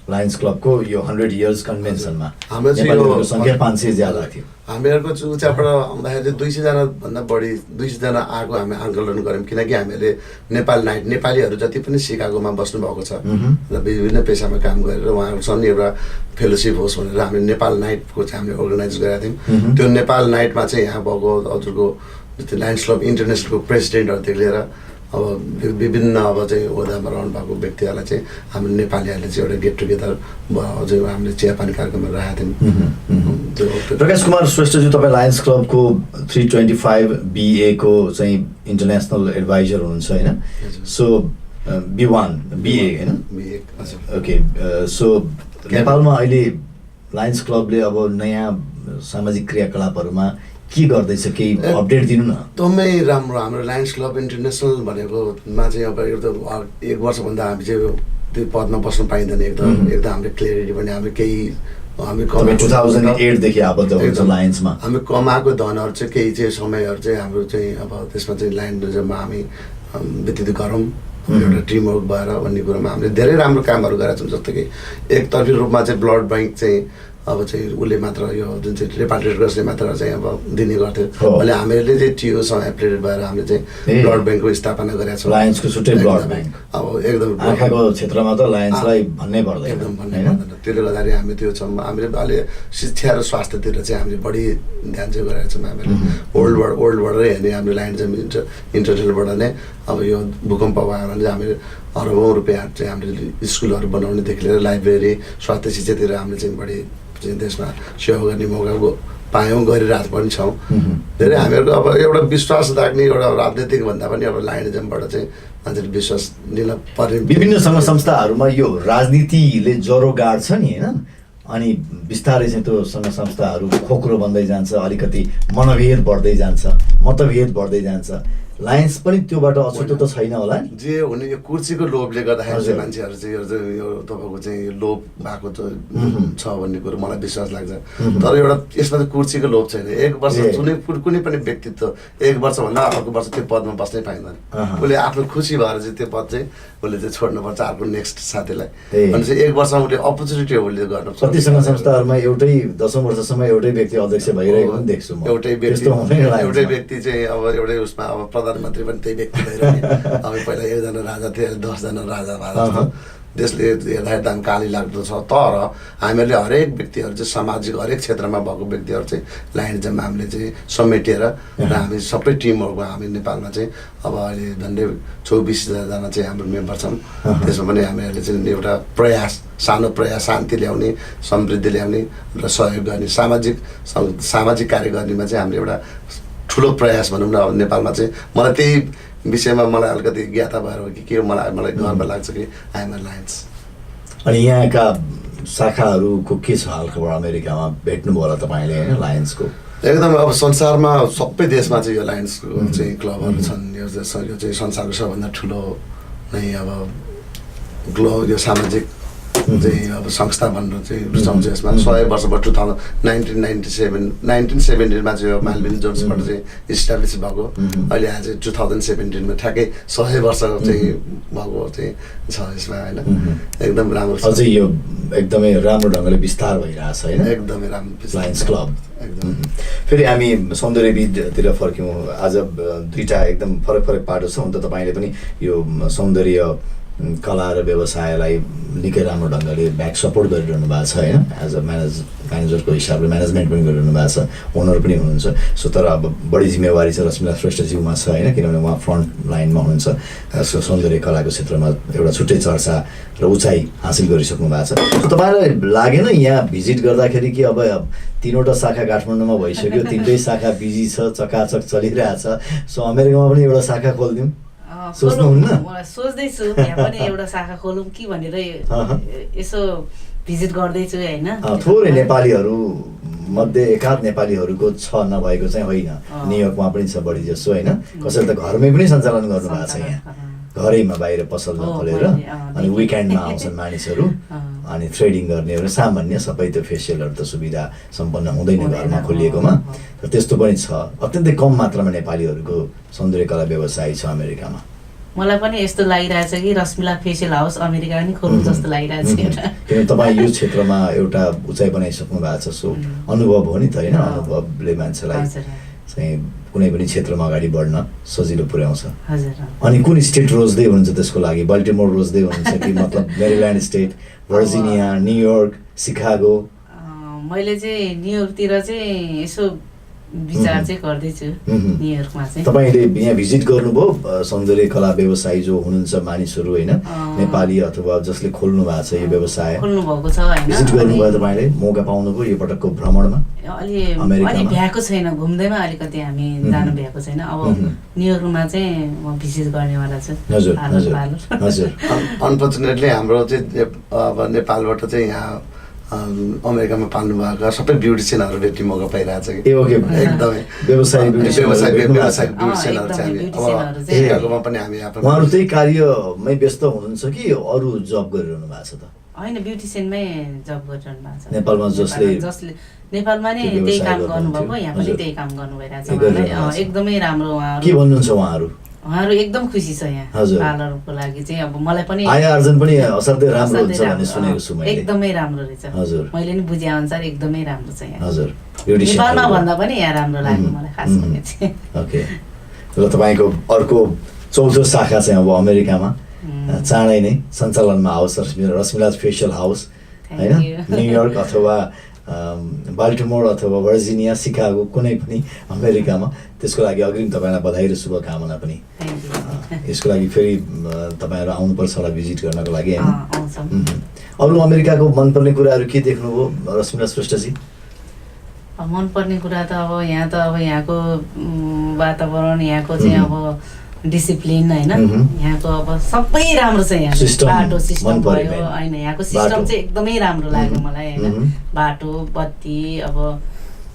लायन्स क्लबको यो 100 इयर्स कन्भेन्सनमा हाम्रो चाहिँ नेपालीहरूको सङ्ख्या 500 ज्यादा थियो। हामीहरूको चाहिँ उचाबाट आउँदाखेरि 200 जनाभन्दा बढी 200 जना आएको हामी आन्दोलन गऱ्यौँ, किनकि हामीले नेपाल नाइट नेपालीहरू जति पनि सिकागोमा बस्नुभएको छ र विभिन्न पेसामा काम गरेर उहाँहरूसँग एउटा फेलोसिप होस् भनेर हामी नेपाल नाइटको चाहिँ हामीले अर्गनाइज गरेका थियौँ। त्यो नेपाल नाइटमा चाहिँ यहाँ भएको हजुरको लायन्स क्लब इन्टरनेसनलको प्रेसिडेन्टहरूदेखि लिएर अब विभिन्न अब चाहिँ ओहदामा रहनु भएको व्यक्तिहरूलाई चाहिँ हाम्रो नेपालीहरूले चाहिँ एउटा गेट टुगेदर हजुर हामीले चियापानी कार्यक्रमहरू राखेका थियौँ। प्रकाश कुमार श्रेष्ठजी, तपाईँ लायन्स क्लबको 325 BA को चाहिँ इन्टरनेसनल एडभाइजर हुनुहुन्छ होइन? सो B1 BA होइन? ओके, सो नेपालमा अहिले लायन्स क्लबले अब नयाँ सामाजिक क्रियाकलापहरूमा के गर्दैछ, केही अपडेट दिनु न। एकदमै राम्रो हाम्रो लायन्स क्लब इन्टरनेसनल भनेकोमा चाहिँ अब एक वर्षभन्दा हामी चाहिँ त्यो पदमा बस्नु पाइँदैन। एकदम हामीले क्लियरिटी पनि हामी केही हामी 2008देखि आबद्ध हुन्छ लायन्समा। हामी कमाएको धनहरू चाहिँ केही चाहिँ समयहरू चाहिँ हाम्रो चाहिँ अब त्यसमा चाहिँ लायन्समा हामी व्यतीत गरौँ एउटा टिम वर्क भएर भन्ने कुरोमा हामीले धेरै राम्रो कामहरू गरेका छौँ। जस्तो कि एकतर्फी रूपमा चाहिँ ब्लड ब्याङ्क चाहिँ अब चाहिँ उसले मात्र यो जुन चाहिँ नेपाल रेड क्रसले मात्र चाहिँ अब दिने गर्थ्यो, अहिले हामीले चाहिँ टिओसँग एप्लिकेटेड भएर हामीले चाहिँ ब्लड ब्याङ्कको स्थापना गरेका छौँ। लायन्सको छुट्टै ब्लड ब्याङ्क अब एकदम आँखाको क्षेत्रमा त लायन्सलाई भन्नै पर्दैन, एकदम भन्नै पर्दैन। त्यसले गर्दाखेरि हामी त्यो छौँ। हामीले अहिले शिक्षा र स्वास्थ्यतिर चाहिँ हामीले बढी ध्यान चाहिँ गरेका छौँ। हामीले वर्ल्डबाटै हेर्ने हामीले लायन्स इन्टरनेसनलबाट नै अब यो भूकम्प भयो भने चाहिँ हामीले अरबौँ रुपियाँ चाहिँ हामीले स्कुलहरू बनाउनेदेखि लिएर लाइब्रेरी स्वास्थ्य शिक्षातिर हामीले चाहिँ बढी चाहिँ देशमा सेवा गर्ने मौका पायौँ, गरिरहेको पनि छौँ। धेरै हामीहरूको अब एउटा विश्वास राख्ने एउटा राजनीतिक भन्दा पनि अब लायनिजमबाट चाहिँ मान्छेले विश्वास लिन पर्ने विभिन्न सङ्घ संस्थाहरूमा यो राजनीतिले ज्वरो गाड्छ नि होइन, अनि बिस्तारै चाहिँ त्यो सङ्घ संस्थाहरू खोक्रो बन्दै जान्छ, अलिकति मनभेद बढ्दै जान्छ, मतभेद बढ्दै जान्छ। लायन्स पनि त्योबाट अछुतो त छैन होला नि? जे हुने यो कुर्सीको लोभले गर्दाखेरि चाहिँ मान्छेहरू चाहिँ यो तपाईँको चाहिँ लोभ भएको छ भन्ने कुरो मलाई विश्वास लाग्छ। तर एउटा यसमा चाहिँ कुर्सीको लोभ छैन। एक वर्ष कुनै पनि व्यक्तित्व एक वर्षभन्दा अर्को वर्ष त्यो पदमा बस्नै पाइँदैन। उसले आफ्नो खुसी भएर चाहिँ त्यो पद चाहिँ उसले चाहिँ छोड्नुपर्छ अर्को नेक्स्ट साथीलाई। अनि चाहिँ एक वर्षमा उसले अपर्च्युनिटी उसले गर्नु। कति सङ्घ संस्थाहरूमा एउटै 10औं वर्षसम्म एउटै व्यक्ति अध्यक्ष भइरहेको पनि देख्छु म। एउटै व्यक्ति चाहिँ अब एउटै उसमा अब प्रधानमन्त्री पनि त्यही व्यक्ति भइरहने। अब पहिला 1 जना राजा थियो, अहिले 10 जना राजा भएको छ। त्यसले हेर्दाखेरि दाम काली लाग्दो छ। तर हामीहरूले हरेक व्यक्तिहरू चाहिँ सामाजिक हरेक क्षेत्रमा भएको व्यक्तिहरू चाहिँ लायन्समा हामीले चाहिँ समेटेर र हामी सबै टिमहरूको हामी नेपालमा चाहिँ अब अहिले झन्डै 24 जना चाहिँ हाम्रो मेम्बर छौँ। त्यसमा पनि हामीहरूले चाहिँ एउटा प्रयास, सानो प्रयास, शान्ति ल्याउने, समृद्धि ल्याउने र सहयोग गर्ने, सामाजिक कार्य गर्नेमा चाहिँ हामीले एउटा ठुलो प्रयास भनौँ न। अब नेपालमा चाहिँ मलाई त्यही विषयमा मलाई अलिकति ज्ञाता भएर हो कि के मलाई गर्व लाग्छ कि आइएम लायन्स। अनि यहाँका शाखाहरूको के छ हालखबर? अमेरिकामा भेट्नुभयो होला तपाईँले होइन लायन्सको? एकदम अब संसारमा सबै देशमा चाहिँ यो लायन्सको चाहिँ क्लबहरू छन्। यो चाहिँ संसारको सबभन्दा ठुलो नै अब यो सामाजिक चाहिँ अब संस्था भनेर चाहिँ रुचाउँछ। यसमा 100 वर्षबाट 1917मा चाहिँ माल्भिन जोन्सबाट चाहिँ इस्टाब्लिस भएको। अहिले आज 2017मा ठ्याक्कै 100 वर्ष चाहिँ भएको चाहिँ छ यसमा होइन। एकदम राम्रो छ। अझै यो एकदमै राम्रो ढङ्गले विस्तार भइरहेछ होइन, एकदमै राम्रो लायन्स क्लब। एकदम फेरि हामी सौन्दर्यविदतिर फर्क्यौँ। आज दुईवटा एकदम फरक फरक पाटो छ। हुन त तपाईँले पनि यो सौन्दर्य कला र व्यवसायलाई निकै राम्रो ढङ्गले ब्याक सपोर्ट गरिरहनु भएको छ होइन, एज अ म्यानेजरको हिसाबले म्यानेजमेन्ट पनि गरिरहनु भएको छ, ओनर पनि हुनुहुन्छ। सो तर अब बढी जिम्मेवारी चाहिँ रश्मिला श्रेष्ठज्यूमा छ होइन, किनभने उहाँ फ्रन्ट लाइनमा हुनुहुन्छ। सौन्दर्य कलाको क्षेत्रमा एउटा छुट्टै चर्चा र उचाइ हासिल गरिसक्नु भएको छ। सो तपाईँलाई लागेन यहाँ भिजिट गर्दाखेरि कि अब 3वटा शाखा काठमाडौँमा भइसक्यो, 3टै शाखा बिजी छ, चकाचक चलिरहेछ, सो अमेरिकामा पनि एउटा शाखा खोलिदिउँ सोच्नुहुन्न? मलाई सोच्दैछु यहाँ पनि एउटा शाखा खोलौँ कि भनेर यसो भिजिट गर्दैछु होइन। थोरै नेपालीहरू मध्ये एकाध नेपालीहरूको छ, नभएको चाहिँ होइन। न्युयोर्कमा पनि छ बढी जसो होइन। कसैले त घरमै पनि सञ्चालन गर्नु भएको छ यहाँ, घरैमा बाहिर पसल नखोलेर। अनि विकेन्डमा आउँछन् मानिसहरू, अनि थ्रेडिङ गर्ने भने सामान्य सबै त्यो फेसियलहरू त सुविधा सम्पन्न हुँदैन घरमा खोलिएकोमा र त्यस्तो पनि छ अत्यन्तै कम मात्रामा नेपालीहरूको सौन्दर्य कला व्यवसाय छ अमेरिकामा मलाई पनि यस्तो लागिरहेछ कि रश्मिला फेसियल हाउस अमेरिका पनि खोल्नु जस्तो लागिरहेछ किन तपाईँ यो क्षेत्रमा एउटा उचाइ बनाइसक्नु भएको छ सो अनुभव हो नि त होइन अनुभवले मान्छेलाई चाहिँ कुनै पनि क्षेत्रमा अगाडि बढ्न सजिलो पुर्याउँछ अनि कुन स्टेट रोज्दै हुनुहुन्छ त्यसको लागि बल्टिमोर रोज्दै हुनुहुन्छ कि मतलब Maryland state Virginia New York Chicago मैले चाहिँ न्युयोर्कतिर चाहिँ यसो विचार चाहिँ गर्दैछु न्युयोर्कमा चाहिँ तपाईँले यहाँ भिजिट गर्नुभयो सौन्दर्य कला व्यवसायी जो हुनुहुन्छ मानिसहरू होइन नेपाली अथवा जसले खोल्नु भएको छ यो व्यवसाय खोल्नु भएको छ होइन भिजिट गर्नुभयो तपाईँले मौका पाउनुभयो यो पटकको भ्रमणमा अलि भ्याएको छैन घुम्दैमा अलिकति हामी जानु भ्याएको छैन अब न्युयोर्कमा चाहिँ म भिजिट गर्नेवाला छु हजुर हजुर अनफर्चुनेटली हाम्रो चाहिँ अब नेपालबाट चाहिँ यहाँ अमेरिकामा पाल्नु भएको सबै ब्युटिसियनहरू भेट्ने मौका पाइरहेको छ कि एकदमै व्यवसायिक ब्युटिसियनहरू चाहिँ सिकागोमा पनि हामी उहाँहरू त्यही कार्यमै व्यस्त हुनुहुन्छ कि अरू जब गरिरहनु भएको छ त होइन ब्युटिसियनमै जब गरिरहनु भएको छ नेपालमा जसले नेपालमा नै त्यही काम गर्नुभएको यहाँ पनि त्यही काम गर्नु भइरहेको छ एकदमै राम्रो उहाँहरू के भन्नुहुन्छ उहाँहरू एकदम खुसी छ यहाँ पार्लरको लागि चाहिँ अब मलाई पनि आय आर्जन पनि असाध्यै राम्रो हुन्छ भन्ने सुनेको छु मैले एकदमै राम्रो रहेछ हजुर मैले नि बुझे अनुसार एकदमै राम्रो छ यहाँ हजुर नेपालमा भन्दा पनि यहाँ राम्रो लाग्यो मलाई खास गरी चाहिँ ओके र तपाईँको अर्को चौथो शाखा चाहिँ अब अमेरिकामा चाँडै नै सञ्चालनमा आओस् रश्मिला फेसियल हाउस होइन न्युयोर्क अथवा बाल्टिमोर अथवा भर्जिनिया सिकागो कुनै पनि अमेरिकामा त्यसको लागि अग्रिम तपाईँलाई बधाई र शुभकामना पनि यसको लागि फेरि तपाईँहरू आउनुपर्छ होला भिजिट गर्नको लागि होइन अरू अमेरिकाको मनपर्ने कुराहरू के देख्नुभयो रश्मिला श्रेष्ठजी मनपर्ने कुरा त अब यहाँको वातावरण यहाँको चाहिँ अब डिसिप्लिन होइन यहाँको अब सबै राम्रो छ यहाँ बाटो सिस्टम भयो होइन यहाँको सिस्टम चाहिँ एकदमै राम्रो लाग्यो मलाई होइन बाटो बत्ती अब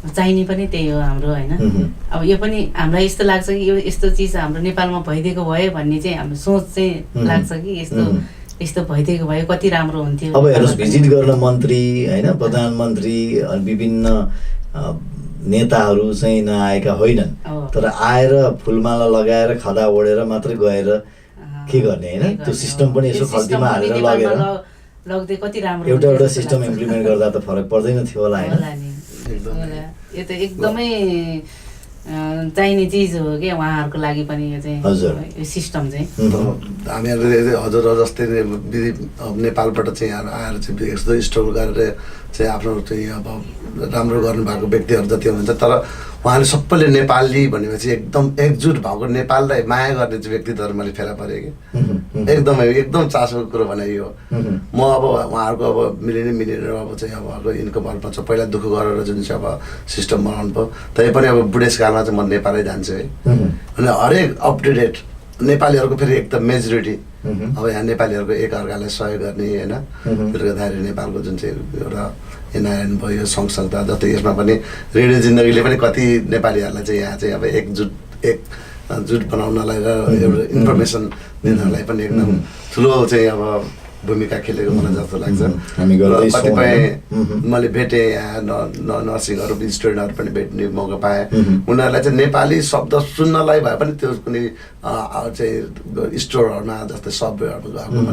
चाहिने पनि त्यही हो हाम्रो होइन अब यो पनि हामीलाई यस्तो लाग्छ कि यो यस्तो चिज हाम्रो नेपालमा भइदिएको भयो भन्ने चाहिँ हाम्रो सोच चाहिँ लाग्छ कि यस्तो भइदिएको भए कति राम्रो हुन्थ्यो अब हेर्नुहोस् भिजिट गर्न मन्त्री होइन प्रधानमन्त्री विभिन्न नेताहरू चाहिँ नआएका होइनन् तर आएर फुलमाला लगाएर खदा ओढेर मात्रै गएर के गर्ने होइन त्यो सिस्टम पनि यसो खल्तीमा हालेर लगेर लग्दै कति राम्रो एउटा सिस्टम इम्प्लिमेन्ट गर्दा त फरक पर्दैन थियो होला होइन यो त एकदमै चाहिने चिज हो कि उहाँहरूको लागि पनि यो चाहिँ यो सिस्टम चाहिँ हामीहरूले हजुर जस्तै नेपालबाट चाहिँ आएर चाहिँ यस्तो स्ट्रगल गरेर चाहिँ आफ्नो चाहिँ अब राम्रो गर्नुभएको व्यक्तिहरू जति हुनुहुन्छ तर उहाँले सबैले नेपाली भनेपछि एकदम एकजुट भएको नेपाललाई माया गर्ने चाहिँ व्यक्तित्वहरू मैले फेला परेँ कि एकदम चासोको कुरो भने यो म अब उहाँहरूको अब मिलेर अब चाहिँ अब इन्कमहरूमा चाहिँ पहिला दुःख गरेर जुन चाहिँ अब सिस्टम बनाउनु भयो तैपनि अब बुढेसकालमा चाहिँ म नेपालै जान्छु है अनि हरेक अप टु डेट नेपालीहरूको फेरि एकदम मेजोरिटी अब यहाँ नेपालीहरूको एकअर्कालाई सहयोग गर्ने होइन त्यसले गर्दाखेरि नेपालको जुन चाहिँ एउटा एनआइएन भयो सँगसँगता जस्तै यसमा पनि रेडियो जिन्दगीले पनि कति नेपालीहरूलाई चाहिँ यहाँ चाहिँ अब एकजुट बनाउनलाई र एउटा इन्फर्मेसन दिनलाई पनि एकदम ठुलो चाहिँ अब भूमिका खेलेको मलाई जस्तो लाग्छ कतिपय मैले भेटेँ यहाँ नर्सिङहरू स्टुडेन्टहरू पनि भेट्ने मौका पाएँ उनीहरूलाई चाहिँ नेपाली शब्द सुन्नलाई भए पनि त्यो कुनै चाहिँ स्टोरहरूमा जस्तै सबवेहरूमा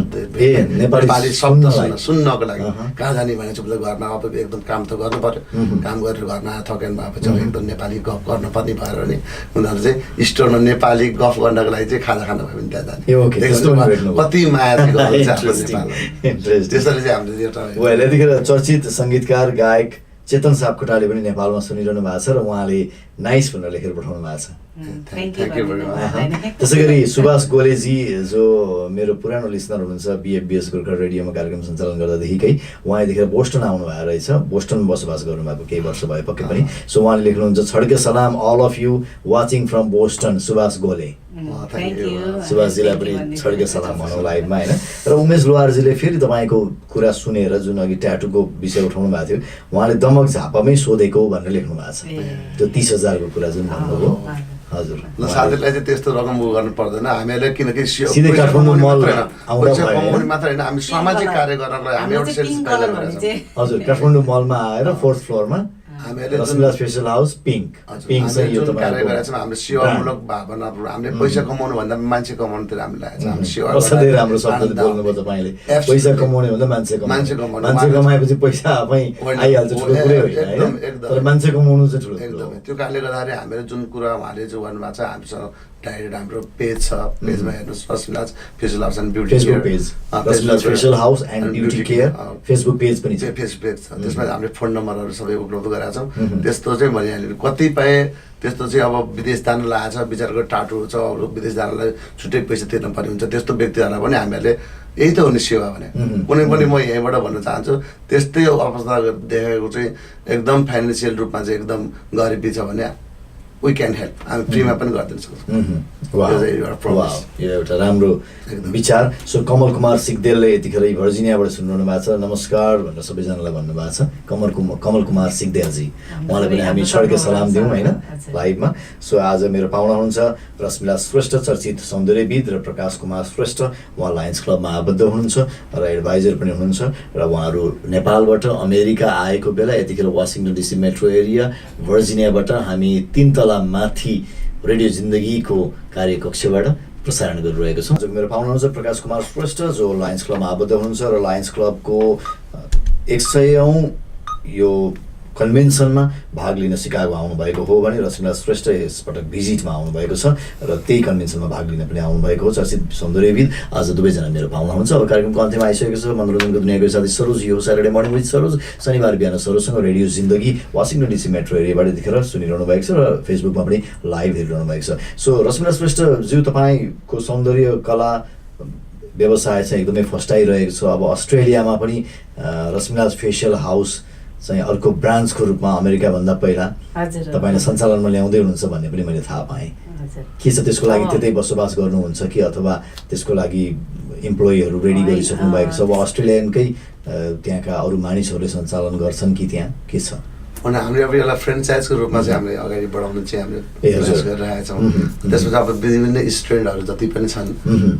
नेपाली शब्द सुन्नको लागि कहाँ जाने भने चाहिँ घरमा अब एकदम काम त गर्नु पर्यो काम गरेर घरमा थकान भएपछि अब एकदम नेपाली गफ गर्नुपर्ने भएर नि उनीहरू चाहिँ स्टोरमा नेपाली गफ गर्नको लागि चाहिँ खाजा खानु भयो भने त्यहाँ जाने कति माया त्यसरी चाहिँ हामीले एउटा यतिखेर चर्चित सङ्गीतकार गायक चेतन सापकोटाले पनि नेपालमा सुनिरहनु भएको छ र उहाँले नाइस भनेर लेखेर पठाउनु भएको छ त्यसै गरी सुभाष गोलेजी जो मेरो पुरानो लिसनर हुनुहुन्छ बिएफबिएस गोर्खा रेडियोमा कार्यक्रम सञ्चालन गर्दादेखिकै उहाँ यतिखेर बोस्टन आउनु भएको रहेछ बोस्टन बसोबास गर्नुभएको केही वर्ष भयो पक्कै पनि सो उहाँले लेख्नुहुन्छ छड्के सलाम all of you watching from Boston Subhash Gole सुभाषजीलाई पनि छड्के सलाम भनौँ लाइभमा होइन र उमेश लोहारजीले फेरि तपाईँको कुरा सुनेर जुन अघि ट्याटुको विषय उठाउनु भएको थियो उहाँले दमक झापामै सोधेको भनेर लेख्नु भएको छ त्यो 30,000 को कुरा जुन भन्नुभयो हजुर ल साथीलाई चाहिँ त्यस्तो रकम उ गर्नु पर्दैन हामीहरूले किनकि सिधै काठमाडौँ मल आउँदा पैसा भयो कमाउने मात्र होइन हामी सामाजिक कार्य गर्नलाई हामी एउटा सेल्स हजुर काठमाडौँ मलमा आएर 4th फ्लोरमा हामीले रसमिला स्पेशल हाउस पिङ्क चाहिँ यो जुन कार्य तपाईँको गरेका छौँ हामीले सेवामूलक भावनाहरू हामीले पैसा कमाउनु भन्दा मान्छे कमाउनुतिर हामी लागेको छ हामी सेवा असाध्यै राम्रो शब्दले बोल्नुभयो तपाईँले पैसा कमाउने भन्दा मान्छे कमाउने मान्छे कमाएपछि पैसा आफै आइहाल्छ ठुलो कुरै होइन तर मान्छे कमाउनु चाहिँ ठुलो एकदमै त्यो कारणले गर्दाखेरि हामीले जुन कुरा उहाँले जो गर्नुभएको छ हामीसँग डाइरेक्ट हाम्रो पेज छ पेजमा हेर्नुहोस् Rasmila facial house and beauty Facebook page Rasmila facial house and beauty care Facebook page पनि छ फेसबुक पेज छ त्यसमा हामीले फोन नम्बरहरू सबै उपलब्ध गराएको छौँ त्यस्तो चाहिँ भनिहाल्यो कतिपय त्यस्तो चाहिँ अब विदेश जान लागेको छ विचारको टाटो छ अरू विदेश जानलाई छुट्टै पैसा तिर्नु पर्ने हुन्छ त्यस्तो व्यक्तिहरूलाई पनि हामीहरूले यही त हो नि सेवा भने कुनै पनि म यहीँबाट भन्न चाहन्छु त्यस्तै अवस्था देखेको चाहिँ एकदम फाइनेन्सियल रूपमा चाहिँ एकदम गरिबी छ भने वी क्यान हेल्प हामी फ्रीमा पनि गरिदिन सक्छौँ यो एउटा राम्रो विचार सो कमल कुमार सिगदेलले यतिखेर भर्जिनियाबाट सुनिरहनु भएको छ नमस्कार भनेर सबैजनालाई भन्नुभएको छ कमल कुमार सिगदेलजी उहाँलाई पनि हामी सड्के सलाम दिउँ होइन लाइभमा सो आज मेरो पाहुना हुनुहुन्छ रश्मिला श्रेष्ठ चर्चित सौन्दर्यविद र प्रकाश कुमार श्रेष्ठ उहाँ लायन्स क्लबमा आबद्ध हुनुहुन्छ र एडभाइजर पनि हुनुहुन्छ र उहाँहरू नेपालबाट अमेरिका आएको बेला यतिखेर वासिङटन डिसी मेट्रो एरिया भर्जिनियाबाट हामी 3 तला माथि रेडियो जिन्दगीको कार्यकक्षबाट प्रसारण गरिरहेको छौँ मेरो पाहुना हुनुहुन्छ प्रकाश कुमार श्रेष्ठ जो लायन्स क्लबमा आबद्ध हुनुहुन्छ र लायन्स क्लबको 100औं यो कन्भेन्सनमा भाग लिन सिकागो आउनुभएको हो भने रश्मिला श्रेष्ठ यसपटक भिजिटमा आउनुभएको छ र त्यही कन्भेन्सनमा भाग लिन पनि आउनुभएको हो चर्चित सौन्दर्यविद आज दुवैजना मेरो पाहुना हुन्छ अब कार्यक्रमको अन्त्यमा आइसकेको छ मनोरञ्जनको दुनियाँको साथी सरोज यो स्याटरडे मर्निङ विथ सरोज शनिबार बिहान सरोजसँग रेडियो जिन्दगी वासिङटन डिसी मेट्रो एरियाबाट यतिखेर सुनिरहनु भएको छ र फेसबुकमा पनि लाइभ हेरिरहनु भएको छ सो रश्मिला श्रेष्ठज्यू तपाईँको सौन्दर्य कला व्यवसाय चाहिँ एकदमै फस्टाइरहेको छ अब अस्ट्रेलियामा पनि रश्मिला फेसियल हाउस चाहिँ अर्को ब्रान्चको रूपमा अमेरिकाभन्दा पहिला तपाईँले सञ्चालनमा ल्याउँदै हुनुहुन्छ भन्ने पनि मैले थाहा पाएँ के छ त्यसको लागि त्यतै बसोबास गर्नुहुन्छ कि अथवा त्यसको लागि इम्प्लोइहरू रेडी गरिसक्नु भएको छ अब अस्ट्रेलियनकै त्यहाँका अरू मानिसहरूले सञ्चालन गर्छन् कि त्यहाँ के छ अनि हामीले अब यसलाई फ्रेन्चाइजको रूपमा चाहिँ हामीले अगाडि बढाउनु चाहिँ हामीले प्रयास गरिरहेका छौँ त्यसपछि अब विभिन्न स्टुडेन्टहरू जति पनि छन्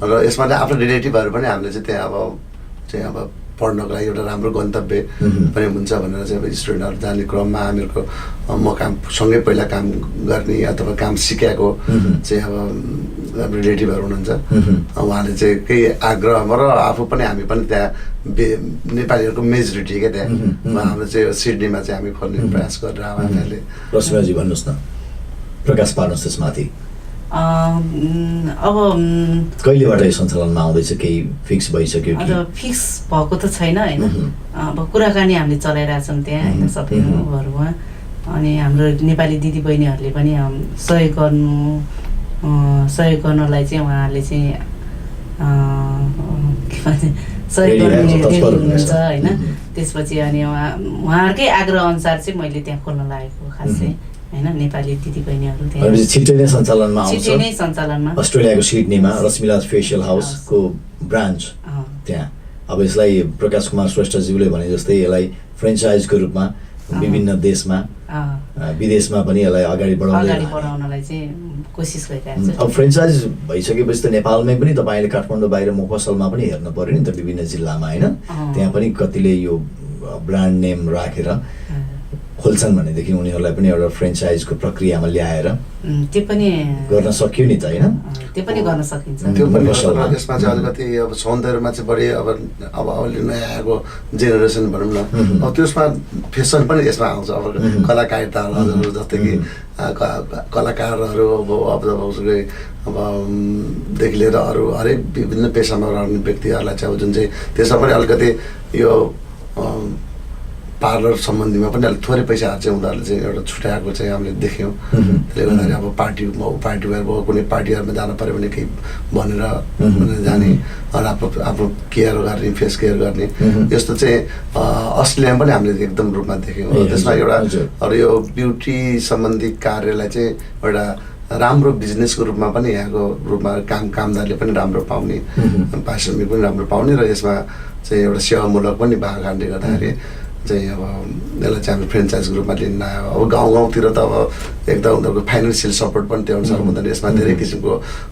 र यसमा चाहिँ आफ्नो रिलेटिभहरू पनि हामीले चाहिँ त्यहाँ अब पढ्नको लागि एउटा राम्रो गन्तव्य पनि हुन्छ भनेर चाहिँ अब स्टुडेन्टहरू जाने क्रममा हामीहरूको म काम सँगै पहिला काम गर्ने अथवा काम सिकाएको चाहिँ अब रिलेटिभहरू हुनुहुन्छ उहाँले चाहिँ केही आग्रहमा र आफू पनि हामी पनि त्यहाँ नेपालीहरूको मेजोरिटी क्या त्यहाँ हाम्रो चाहिँ सिडनीमा चाहिँ हामी खोल्ने प्रयास गरेर हामीहरूले रश्मिलाजी भन्नुहोस् न प्रकाश पार्नुहोस् त्यसमाथि अब कहिलेबाट यो सञ्चालनमा आउँदैछ केही फिक्स भइसक्यो कि फिक्स भएको त छैन होइन अब कुराकानी हामीले चलाइरहेछौँ त्यहाँ होइन सबैहरूमा अनि हाम्रो नेपाली दिदीबहिनीहरूले पनि सहयोग गर्नलाई चाहिँ उहाँहरूले चाहिँ के भन्छ सहयोग गर्ने हुनुहुन्छ होइन त्यसपछि अनि उहाँहरूकै आग्रह अनुसार चाहिँ मैले त्यहाँ खोल्न लागेको खास चाहिँ हैन नेपाली दिदीबहिनीहरू त्यहाँ छिट्टै नै सञ्चालनमा आउँछ छिट्टै नै सञ्चालनमा अस्ट्रेलियाको सिडनीमा रश्मिला फेसियल हाउसको ब्रान्च त्यहाँ अब यसलाई प्रकाश कुमार श्रेष्ठज्यूले भने जस्तै यसलाई फ्रेन्चाइजको रूपमा विभिन्न देशमा विदेशमा पनि यसलाई अगाडि बढाउनलाई चाहिँ कोसिस गरिरहेको छ अब फ्रेन्चाइज भइसकेपछि त नेपालमै पनि तपाईँले काठमाडौँ बाहिर मफसलमा पनि हेर्न पर्यो नि त विभिन्न जिल्लामा होइन त्यहाँ पनि कतिले यो ब्रान्ड नेम राखेर खोल्छन् भनेदेखि उनीहरूलाई पनि एउटा फ्रेन्चाइजको प्रक्रियामा ल्याएर त्यो पनि गर्न सक्यो नि त होइन त्यो पनि गर्न सकिन्छ त्यो पनि यसमा चाहिँ अलिकति अब सौन्दर्यमा चाहिँ बढी अब अहिले नयाँ आएको जेनेरेसन भनौँ न अब त्यसमा फेसन पनि यसमा आउँछ अब कलाकारिताहरू जस्तै कि कलाकारहरू अब देखि लिएर अरू हरेक विभिन्न पेसामा रहने व्यक्तिहरूलाई चाहिँ अब जुन चाहिँ त्यसमा पनि अलिकति यो पार्लर सम्बन्धीमा पनि अलिक थोरै पैसाहरू चाहिँ उनीहरूले चाहिँ एउटा छुट्याएको चाहिँ हामीले देख्यौँ त्यसले गर्दाखेरि अब पार्टीवेयर भयो कुनै पार्टीहरूमा जानु पऱ्यो भने केही भनेर जाने अनि आफ्नो केयर गर्ने फेस केयर गर्ने यस्तो चाहिँ अस्ट्रेलियामा पनि हामीले एकदम रूपमा देख्यौँ त्यसमा एउटा अरू यो ब्युटी सम्बन्धी कार्यलाई चाहिँ एउटा राम्रो बिजनेसको रूपमा पनि यहाँको रूपमा कामदारले पनि राम्रो पाउने पारिश्रमिक पनि राम्रो पाउने र यसमा चाहिँ एउटा सेवामूलक पनि भएको कारणले गर्दाखेरि चाहिँ अब यसलाई चाहिँ हामी फ्रेन्चाइजको रूपमा लिन आयो। अब गाउँतिर त अब एकदम उनीहरूको फाइनेन्सियल सपोर्ट पनि त्यो अनुसार हुँदैन। यसमा धेरै किसिमको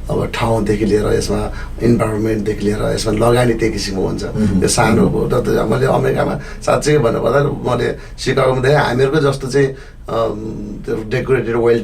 अब ठाउँदेखि लिएर यसमा इन्भाइरोमेन्टदेखि लिएर यसमा लगानी त्यही किसिमको हुन्छ। यो सानो हो र मैले अमेरिकामा साँच्चै भन्नुपर्दा मैले सिकागोमा देखेँ हामीहरूको जस्तो चाहिँ डेकोरेटेड वेल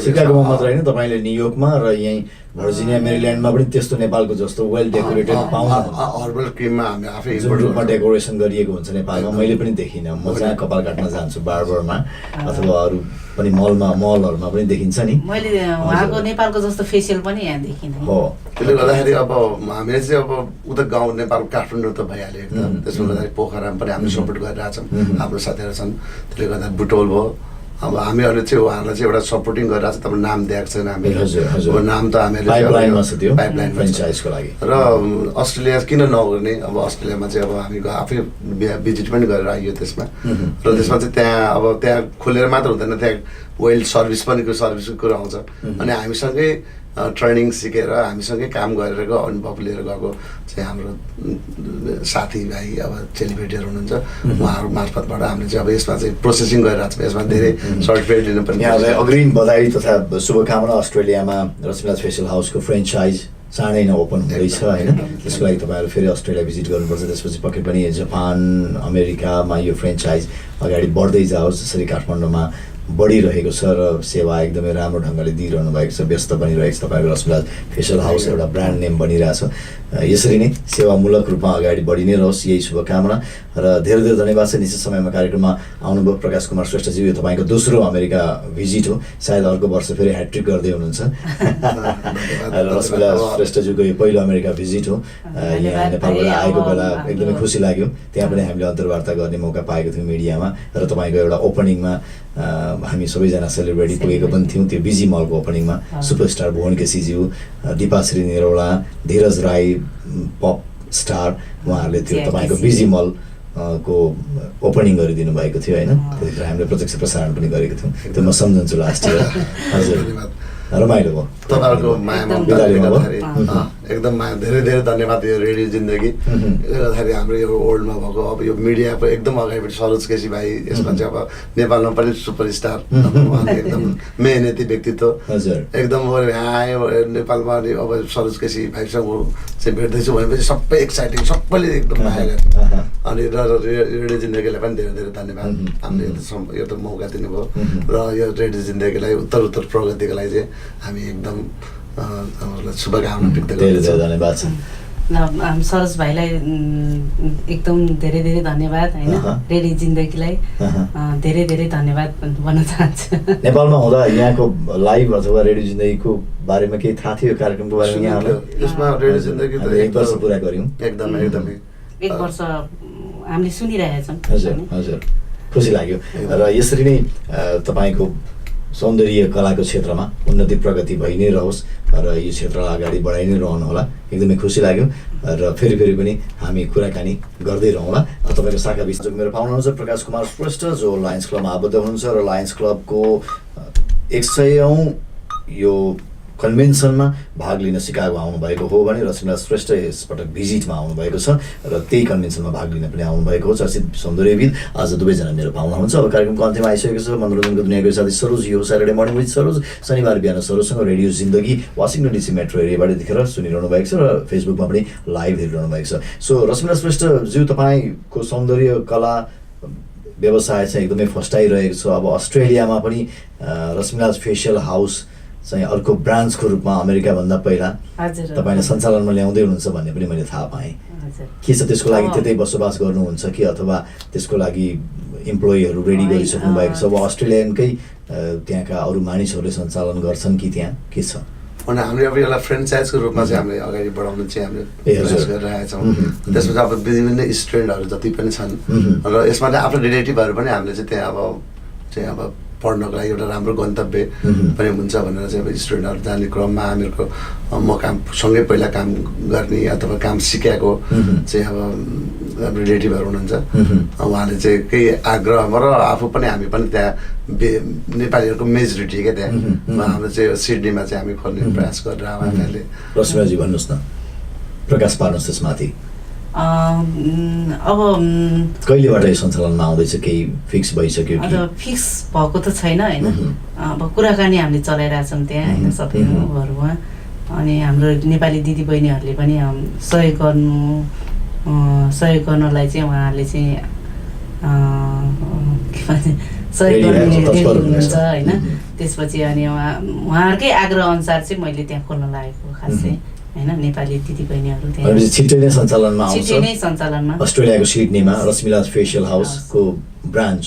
सिकागोमा मात्र होइन, तपाईँले न्युयोर्कमा र यहीँ भर्जिनिया मेरील्यान्डमा पनि त्यस्तो नेपालको जस्तो वेल डेकोरेटेड पाउँछ। हर्बल क्रिममा हामी आफै जुन रूपमा डेकोरेसन गरिएको हुन्छ नेपालमा मैले पनि देखिनँ। म जहाँ कपाल काट्न जान्छु बार्बरमा अथवा अरू पनि मलहरूमा पनि देखिन्छ नि। मैले उहाँको नेपालको जस्तो फेसियल पनि यहाँ देखिनँ। हो, त्यसले गर्दाखेरि अब हामीले चाहिँ अब उता गाउँ नेपाल काठमाडौँ त भइहाल्यो एकदम। त्यसले गर्दाखेरि पोखरामा पनि हामीले सपोर्ट गरिरहेछौँ। हाम्रो साथीहरू छन्, त्यसले गर्दा बुटोल भयो। अब हामीहरूले चाहिँ उहाँहरूलाई चाहिँ एउटा सपोर्टिङ गरिरहेको छ। तपाईँ नाम दिएको छैन हामीले, अब नाम त हामीले पाइपलाइनमा लागि। र अस्ट्रेलिया किन नगर्ने, अब अस्ट्रेलियामा चाहिँ अब हामी आफै भिजिट पनि गरेर आइयो त्यसमा। र त्यसमा चाहिँ त्यहाँ खोलेर मात्र हुँदैन, त्यहाँ वेल सर्भिसको कुरो आउँछ। अनि हामीसँगै ट्रेनिङ सिकेर हामीसँगै काम गरेर अनुभव लिएर गएको चाहिँ हाम्रो साथीभाइ अब सेलिब्रेटीहरू हुनुहुन्छ। उहाँहरू मार्फतबाट हामीले चाहिँ अब यसमा चाहिँ प्रोसेसिङ गरिरहेको छौँ। यसमा धेरै सर्टिफिकेट लिनु पनि। यहाँलाई अग्रिम बधाई तथा शुभकामना। अस्ट्रेलियामा रश्मिला फेसियल हाउसको फ्रेन्चाइज चाँडै नै ओपन हुँदैछ होइन। त्यसको लागि तपाईँहरू फेरि अस्ट्रेलिया भिजिट गर्नुपर्छ। त्यसपछि पक्कै पनि जापान, अमेरिकामा यो फ्रेन्चाइज अगाडि बढ्दै जाओस्। जसरी काठमाडौँमा बढिरहेको छ र सेवा एकदमै राम्रो ढङ्गले दिइरहनु भएको छ, व्यस्त बनिरहेको छ। तपाईँको रश्मिला फेसियल हाउस एउटा ब्रान्ड नेम बनिरहेछ। यसरी नै सेवामूलक रूपमा अगाडि बढी नै रहोस्, यही शुभकामना। र धेरै धेरै धन्यवाद छ। निश्चित समयमा कार्यक्रममा आउनुभयो प्रकाश कुमार श्रेष्ठजी। यो तपाईँको दोस्रो अमेरिका भिजिट हो, सायद अर्को वर्ष फेरि ह्याट्रिक गर्दै हुनुहुन्छ। रश्मिला श्रेष्ठजीको यो पहिलो अमेरिका भिजिट हो। यहाँ नेपालबाट आएको बेला एकदमै खुसी लाग्यो। त्यहाँ पनि हामीले अन्तर्वार्ता गर्ने मौका पाएको थियौँ मिडियामा। र तपाईँको एउटा ओपनिङमा हामी सबैजना सेलिब्रेटी पुगेको पनि थियौँ। त्यो बिजी मलको ओपनिङमा सुपरस्टार भुवन केसीज्यू, दिपाश्री निरौला, धीरज राई, पप स्टार, उहाँहरूले त्यो तपाईँको बिजी मल को ओपनिङ गरिदिनु भएको थियो होइन। त्यतिखेर हामीले प्रत्यक्ष प्रसारण पनि गरेको थियौँ। त्यो म सम्झन्छु लास्ट इयर। हजुर, रमाइलो भयो। तपाईँहरूको मायामा एकदम माया, धेरै धेरै धन्यवाद। यो रेडियो जिन्दगी गर्दाखेरि हाम्रो यो वर्ल्डमा भएको अब यो मिडियाको एकदम अगाडिपट्टि सरोज केसी भाइ, यसमा चाहिँ अब नेपालमा पनि सुपरस्टार, एकदम मेहनती व्यक्तित्व। एकदम यहाँ आयो नेपालमा अब सरोज केसी भाइसँग चाहिँ भेट्दैछु भनेपछि सबै एक्साइटिङ, सबैले एकदम माया गरे। अनि रेडियो जिन्दगीलाई पनि धेरै धेरै धन्यवाद। हामीले यो त मौका दिनुभयो र यो रेडियो जिन्दगीलाई उत्तर प्रगतिको लागि चाहिँ हामी एकदम शुभकामना व्यक्त गर्छौँ। धेरै धेरै धन्यवाद छ। हामी सरोज भाइलाई एकदम धेरै धेरै धन्यवाद होइन। रेडियो जिन्दगीलाई धेरै धेरै धन्यवाद भन्न चाहन्छु। नेपालमा हुँदा यहाँको लाइभ अथवा रेडियो जिन्दगीको बारेमा केही थाहा थियो, यो कार्यक्रमको बारेमा यहाँलाई? यसमा रेडियो जिन्दगी त 1 वर्ष पुरा गऱ्यौँ। एकदमै 1 वर्ष हामीले सुनिरहेछौँ। हजुर हजुर, खुसी लाग्यो। र यसरी नै तपाईँको सौन्दर्य कलाको क्षेत्रमा उन्नति प्रगति भइ नै रहोस् र यो क्षेत्रलाई अगाडि बढाइ नै रहनु होला। एकदमै खुसी लाग्यो र फेरि पनि हामी कुराकानी गर्दै रहौँला। तपाईँको शाखा विशेषज्ञ मेरो पाहुना हुनुहुन्छ प्रकाश कुमार श्रेष्ठ, जो लायन्स क्लबमा आबद्ध हुनुहुन्छ र लायन्स क्लबको 100औं यो कन्भेन्सनमा भाग लिन सिकागो आउनुभएको हो भने रश्मिला श्रेष्ठ यसपटक भिजिटमा आउनुभएको छ र त्यही कन्भेन्सनमा भाग लिन पनि आउनुभएको हो। चर्चित सौन्दर्यविद आज दुवैजना मेरो पाहुना हुन्छ। अब कार्यक्रमको अन्त्यमा आइसकेको छ। मनोरञ्जनको दुनियाँको साथी सरोज, यो स्याटरडे मर्निङ विथ सरोज, शनिबार बिहान सरोजसँग रेडियो जिन्दगी वासिङटन डिसी मेट्रो एरियाबाट यतिखेर सुनिरहनु भएको छ र फेसबुकमा पनि लाइभ हेरिरहनु भएको छ। सो रश्मिला श्रेष्ठज्यू, तपाईँको सौन्दर्य कला व्यवसाय चाहिँ एकदमै फस्टाइरहेको छ। अब अस्ट्रेलियामा पनि रश्मिला फेसियल हाउस चाहिँ अर्को ब्रान्चको रूपमा अमेरिकाभन्दा पहिला तपाईँले सञ्चालनमा ल्याउँदै हुनुहुन्छ भन्ने पनि मैले थाहा पाएँ। के छ त्यसको लागि त्यतै बसोबास गर्नुहुन्छ कि अथवा त्यसको लागि इम्प्लोइहरू रेडी गरिसक्नु भएको छ? अब अस्ट्रेलियनकै त्यहाँका अरू मानिसहरूले सञ्चालन गर्छन् कि त्यहाँ के छ? अनि हामीले अब यसलाई फ्रेन्चाइजको रूपमा चाहिँ हामीले अगाडि बढाउनु चाहिँ हामीले प्रयास गरिरहेका छौँ। त्यसपछि अब विभिन्न स्टुडेन्टहरू जति पनि छन् र यसमा चाहिँ आफ्नो रिलेटिभहरू पनि हामीले चाहिँ त्यहाँ अब पढ्नको लागि एउटा राम्रो गन्तव्य पनि हुन्छ भनेर चाहिँ अब स्टुडेन्टहरू जाने क्रममा हामीहरूको म सँगै पहिला काम गर्ने अथवा काम सिकाएको चाहिँ अब रिलेटिभहरू हुनुहुन्छ। उहाँले चाहिँ केही आग्रहमा र आफू पनि हामी पनि त्यहाँ नेपालीहरूको मेजोरिटी क्या त्यहाँ हाम्रो चाहिँ सिडनीमा चाहिँ हामी खोल्ने प्रयास गरेर हामीहरूले। रश्मिलाजी भन्नुहोस् न, प्रकाश पार्नुहोस् त्यसमाथि। अब कहिलेबाट यो सञ्चालनमा आउँदैछ केही फिक्स भइसक्यो कि फिक्स भएको त छैन होइन अब कुराकानी हामीले चलाइरहेछौँ त्यहाँ होइन सबैहरूमा अनि हाम्रो नेपाली दिदीबहिनीहरूले पनि सहयोग गर्नलाई चाहिँ उहाँहरूले चाहिँ के भन्छ सहयोग गर्ने हुनुहुन्छ होइन त्यसपछि अनि उहाँहरूकै आग्रह अनुसार चाहिँ मैले त्यहाँ खोल्न लागेको खास चाहिँ होइन नेपाली दिदीबहिनीहरू त्यहाँ छिट्टै नै सञ्चालनमा आउँछ छिट्टै नै सञ्चालनमा अस्ट्रेलियाको सिडनीमा रश्मिला फेसियल हाउसको ब्रान्च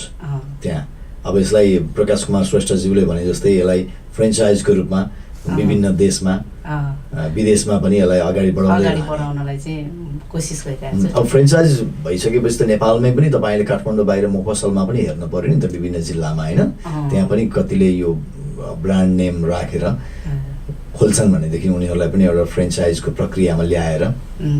त्यहाँ अब यसलाई प्रकाश कुमार श्रेष्ठज्यूले भने जस्तै यसलाई फ्रेन्चाइजको रूपमा विभिन्न देशमा विदेशमा पनि यसलाई अगाडि बढाउनलाई चाहिँ कोसिस गरिरहेको छ अब फ्रेन्चाइज भइसकेपछि त नेपालमै पनि तपाईँले काठमाडौँ बाहिर मफसलमा पनि हेर्नु पर्यो नि त विभिन्न जिल्लामा होइन त्यहाँ पनि कतिले यो ब्रान्ड नेम राखेर खोल्छन् भनेदेखि उनीहरूलाई पनि एउटा फ्रेन्चाइजको प्रक्रियामा ल्याएर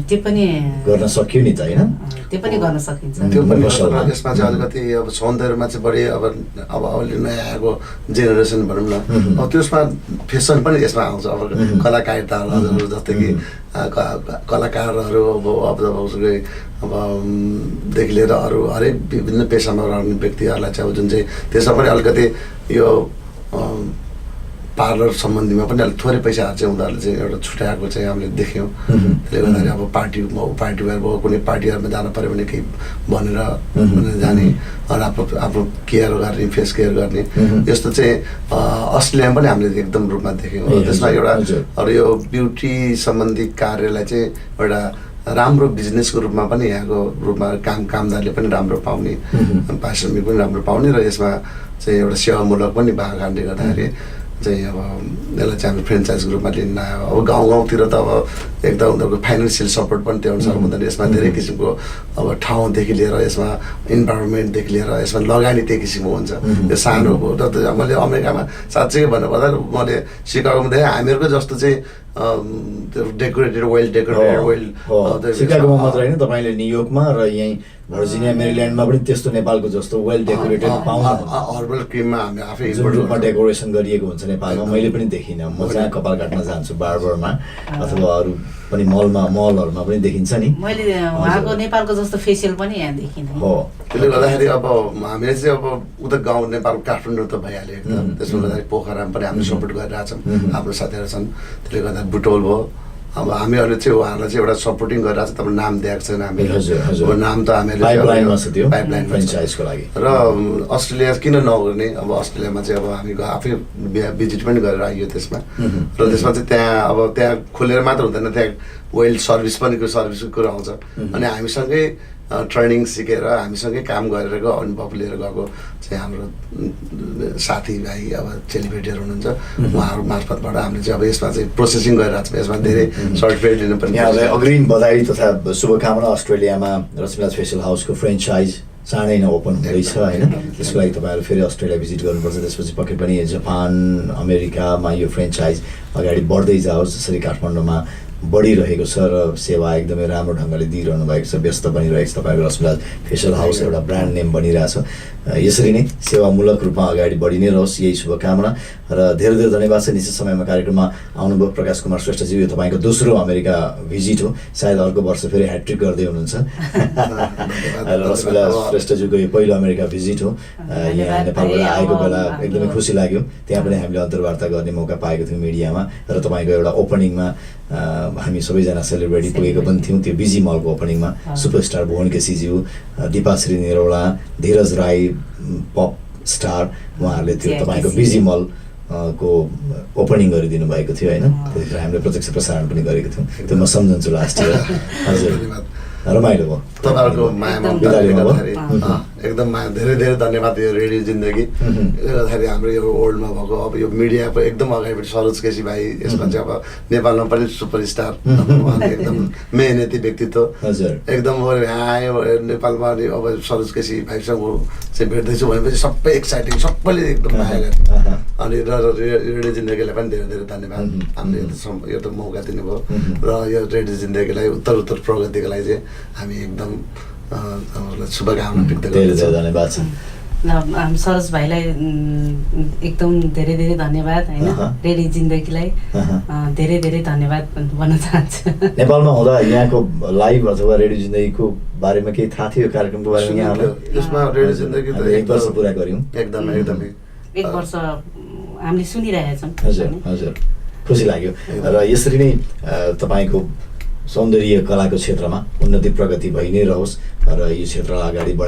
त्यो पनि गर्न सक्यो नि त होइन त्यो पनि गर्न सकिन्छ त्यो पनि यसमा चाहिँ अलिकति अब सौन्दर्यमा चाहिँ बढी अब अहिले नयाँ आएको जेनेरेसन भनौँ न अब त्यसमा फेसन पनि यसमा आउँछ अब कलाकारिताहरू जस्तै कि कलाकारहरू अब देखि लिएर अरू हरेक विभिन्न पेसामा रहने व्यक्तिहरूलाई चाहिँ अब जुन चाहिँ त्यसमा पनि अलिकति यो पार्लर सम्बन्धीमा पनि अलिक थोरै पैसाहरू चाहिँ उनीहरूले चाहिँ एउटा छुट्याएको चाहिँ हामीले देख्यौँ त्यसले गर्दाखेरि अब पार्टीवेयर भयो कुनै पार्टीहरूमा जानु पऱ्यो भने केही भनेर जाने अनि आफ्नो केयर गर्ने फेस केयर गर्ने यस्तो चाहिँ अस्ट्रेलियामा पनि हामीले एकदम रूपमा देख्यौँ त्यसमा एउटा अरू यो ब्युटी सम्बन्धी कार्यलाई चाहिँ एउटा राम्रो बिजनेसको रूपमा पनि यहाँको रूपमा कामदारले पनि राम्रो पाउने पारिश्रमिक पनि राम्रो पाउने र यसमा चाहिँ एउटा सेवामूलक पनि भएको कारणले गर्दाखेरि चाहिँ अब यसलाई चाहिँ हामी फ्रेन्चाइजको रूपमा लिन आयो अब गाउँतिर त अब एकदम उनीहरूको फाइनेन्सियल सपोर्ट पनि त्यो अनुसार हुँदैन यसमा धेरै किसिमको अब ठाउँदेखि लिएर यसमा इन्भाइरोमेन्टदेखि लिएर यसमा लगानी त्यही किसिमको हुन्छ यो सानो मैले अमेरिकामा साँच्चै भन्नुपर्दा मैले सिकागोमा देखेँ हामीहरूको जस्तो चाहिँ डेकोरेटेड वेल सिकागोमा मात्र होइन तपाईँले न्युयोर्कमा र यहीँ भर्जिनिया मेरील्यान्डमा पनि त्यस्तो नेपालको जस्तो वेल डेकोरेटेड पाउनु हर्बल क्रिममा हामी आफै जुन रूपमा डेकोरेसन गरिएको हुन्छ नेपालमा मैले पनि देखिनँ म जहाँ कपाल काट्न जान्छु बार्बरमा अथवा अरू पनि मलहरूमा पनि देखिन्छ नि मैले उहाँको नेपालको जस्तो फेसियल पनि यहाँ देखिनँ हो त्यसले गर्दाखेरि अब हामीले चाहिँ अब उता गाउँ नेपाल काठमाडौँ त भइहाल्यो एकदम त्यसले गर्दाखेरि पोखरामा पनि हामीले सपोर्ट गरिरहेछौँ हाम्रो साथीहरू छन् त्यसले गर्दा बुटोल भयो अब हामीहरूले चाहिँ उहाँहरूलाई चाहिँ एउटा सपोर्टिङ गरिरहेको छ तपाईँ नाम दिएको छैन हामीले नाम त हामीहरूले पाइपलाइन फ्रेन्चाइजको लागि र अस्ट्रेलिया किन नगर्ने अब अस्ट्रेलियामा चाहिँ अब हामी आफै भिजिट पनि गरेर आइयो त्यसमा र त्यसमा चाहिँ त्यहाँ खोलेर मात्र हुँदैन त्यहाँ वेल सर्भिसको कुरो आउँछ अनि हामीसँगै ट्रेनिङ सिकेर हामीसँगै काम गरेर अनुभव लिएर गएको चाहिँ हाम्रो साथीभाइ अब चेलिब्रेटीहरू हुनुहुन्छ उहाँहरू मार्फतबाट हामीले चाहिँ अब यसमा चाहिँ प्रोसेसिङ गरिरहेको छौँ यसमा धेरै सर्टिफिकेट लिनु पनि यहाँलाई अग्रिम बधाई तथा शुभकामना अस्ट्रेलियामा रश्मिला फेसियल हाउसको फ्रेन्चाइज चाँडै नै ओपन हुँदैछ होइन त्यसको लागि तपाईँहरू फेरि अस्ट्रेलिया भिजिट गर्नुपर्छ त्यसपछि पक्कै पनि जापान अमेरिकामा यो फ्रेन्चाइज अगाडि बढ्दै जाओस् जसरी काठमाडौँमा बढिरहेको छ र सेवा एकदमै राम्रो ढङ्गले दिइरहनु भएको छ व्यस्त बनिरहेको छ तपाईँको रश्मिला फेसियल हाउस एउटा ब्रान्ड नेम बनिरहेछ यसरी नै सेवामूलक रूपमा अगाडि बढी नै रहोस् यही शुभकामना र धेरै धेरै धन्यवाद छ निश्चित समयमा कार्यक्रममा आउनुभयो प्रकाश कुमार श्रेष्ठजी यो तपाईँको दोस्रो अमेरिका भिजिट हो सायद अर्को वर्ष फेरि ह्याट्रिक गर्दै हुनुहुन्छ रश्मिला श्रेष्ठजीको यो पहिलो अमेरिका भिजिट हो यहाँ नेपालबाट आएको बेला एकदमै खुसी लाग्यो त्यहाँ पनि हामीले अन्तर्वार्ता गर्ने मौका पाएको थियौँ मिडियामा र तपाईँको एउटा ओपनिङमा हामी सबैजना सेलिब्रेटी पुगेको पनि थियौँ त्यो बिजी मलको ओपनिङमा सुपरस्टार भुवन केसीज्यू दिपाश्री निरौला धीरज राई पप स्टार उहाँहरूले त्यो तपाईँको बिजी मल को ओपनिङ गरिदिनु भएको थियो होइन त्यतिखेर हामीले प्रत्यक्ष प्रसारण पनि गरेको थियौँ त्यो म सम्झन्छु लास्ट इयर हजुर रमाइलो भयो तपाईँहरूको मायामा एकदम माया धेरै धेरै धन्यवाद यो रेडियो जिन्दगी गर्दाखेरि हाम्रो यो वर्ल्डमा भएको अब यो मिडियाको एकदम अगाडिपट्टि सरोज केसी भाइ यसमा चाहिँ अब नेपालमा पनि सुपरस्टार एकदम मेहनती व्यक्तित्व हजुर एकदम यहाँ आयो नेपालमा अब सरोज केसी भाइसँग चाहिँ भेट्दैछु भनेपछि सबै एक्साइटिङ सबैले एकदम माया गरे अनि रेडियो जिन्दगीलाई पनि धेरै धेरै धन्यवाद हामीले यो त मौका दिनुभयो र यो रेडियो जिन्दगीलाई उत्तर प्रगतिको लागि चाहिँ हामी एकदम शुभकामना व्यक्त गर्छौँ धेरै धेरै धन्यवाद छ हामी सरोज भाइलाई एकदम धेरै धेरै धन्यवाद होइन रेडियो जिन्दगीलाई धेरै धेरै धन्यवाद भन्न चाहन्छु। नेपालमा हुँदा यहाँको लाइभ अथवा रेडियो जिन्दगीको बारेमा केही थाहा थियो कार्यक्रमको बारेमा यहाँलाई? यसमा रेडियो जिन्दगी त 1 वर्ष पुरा गऱ्यौँ। एकदमै 1 वर्ष हामीले सुनिरहेका छौँ। हजुर हजुर खुसी लाग्यो। र यसरी नै तपाईँको सौन्दर्य कलाको क्षेत्रमा उन्नति प्रगति भइ नै रहोस् र यो क्षेत्रलाई अगाडि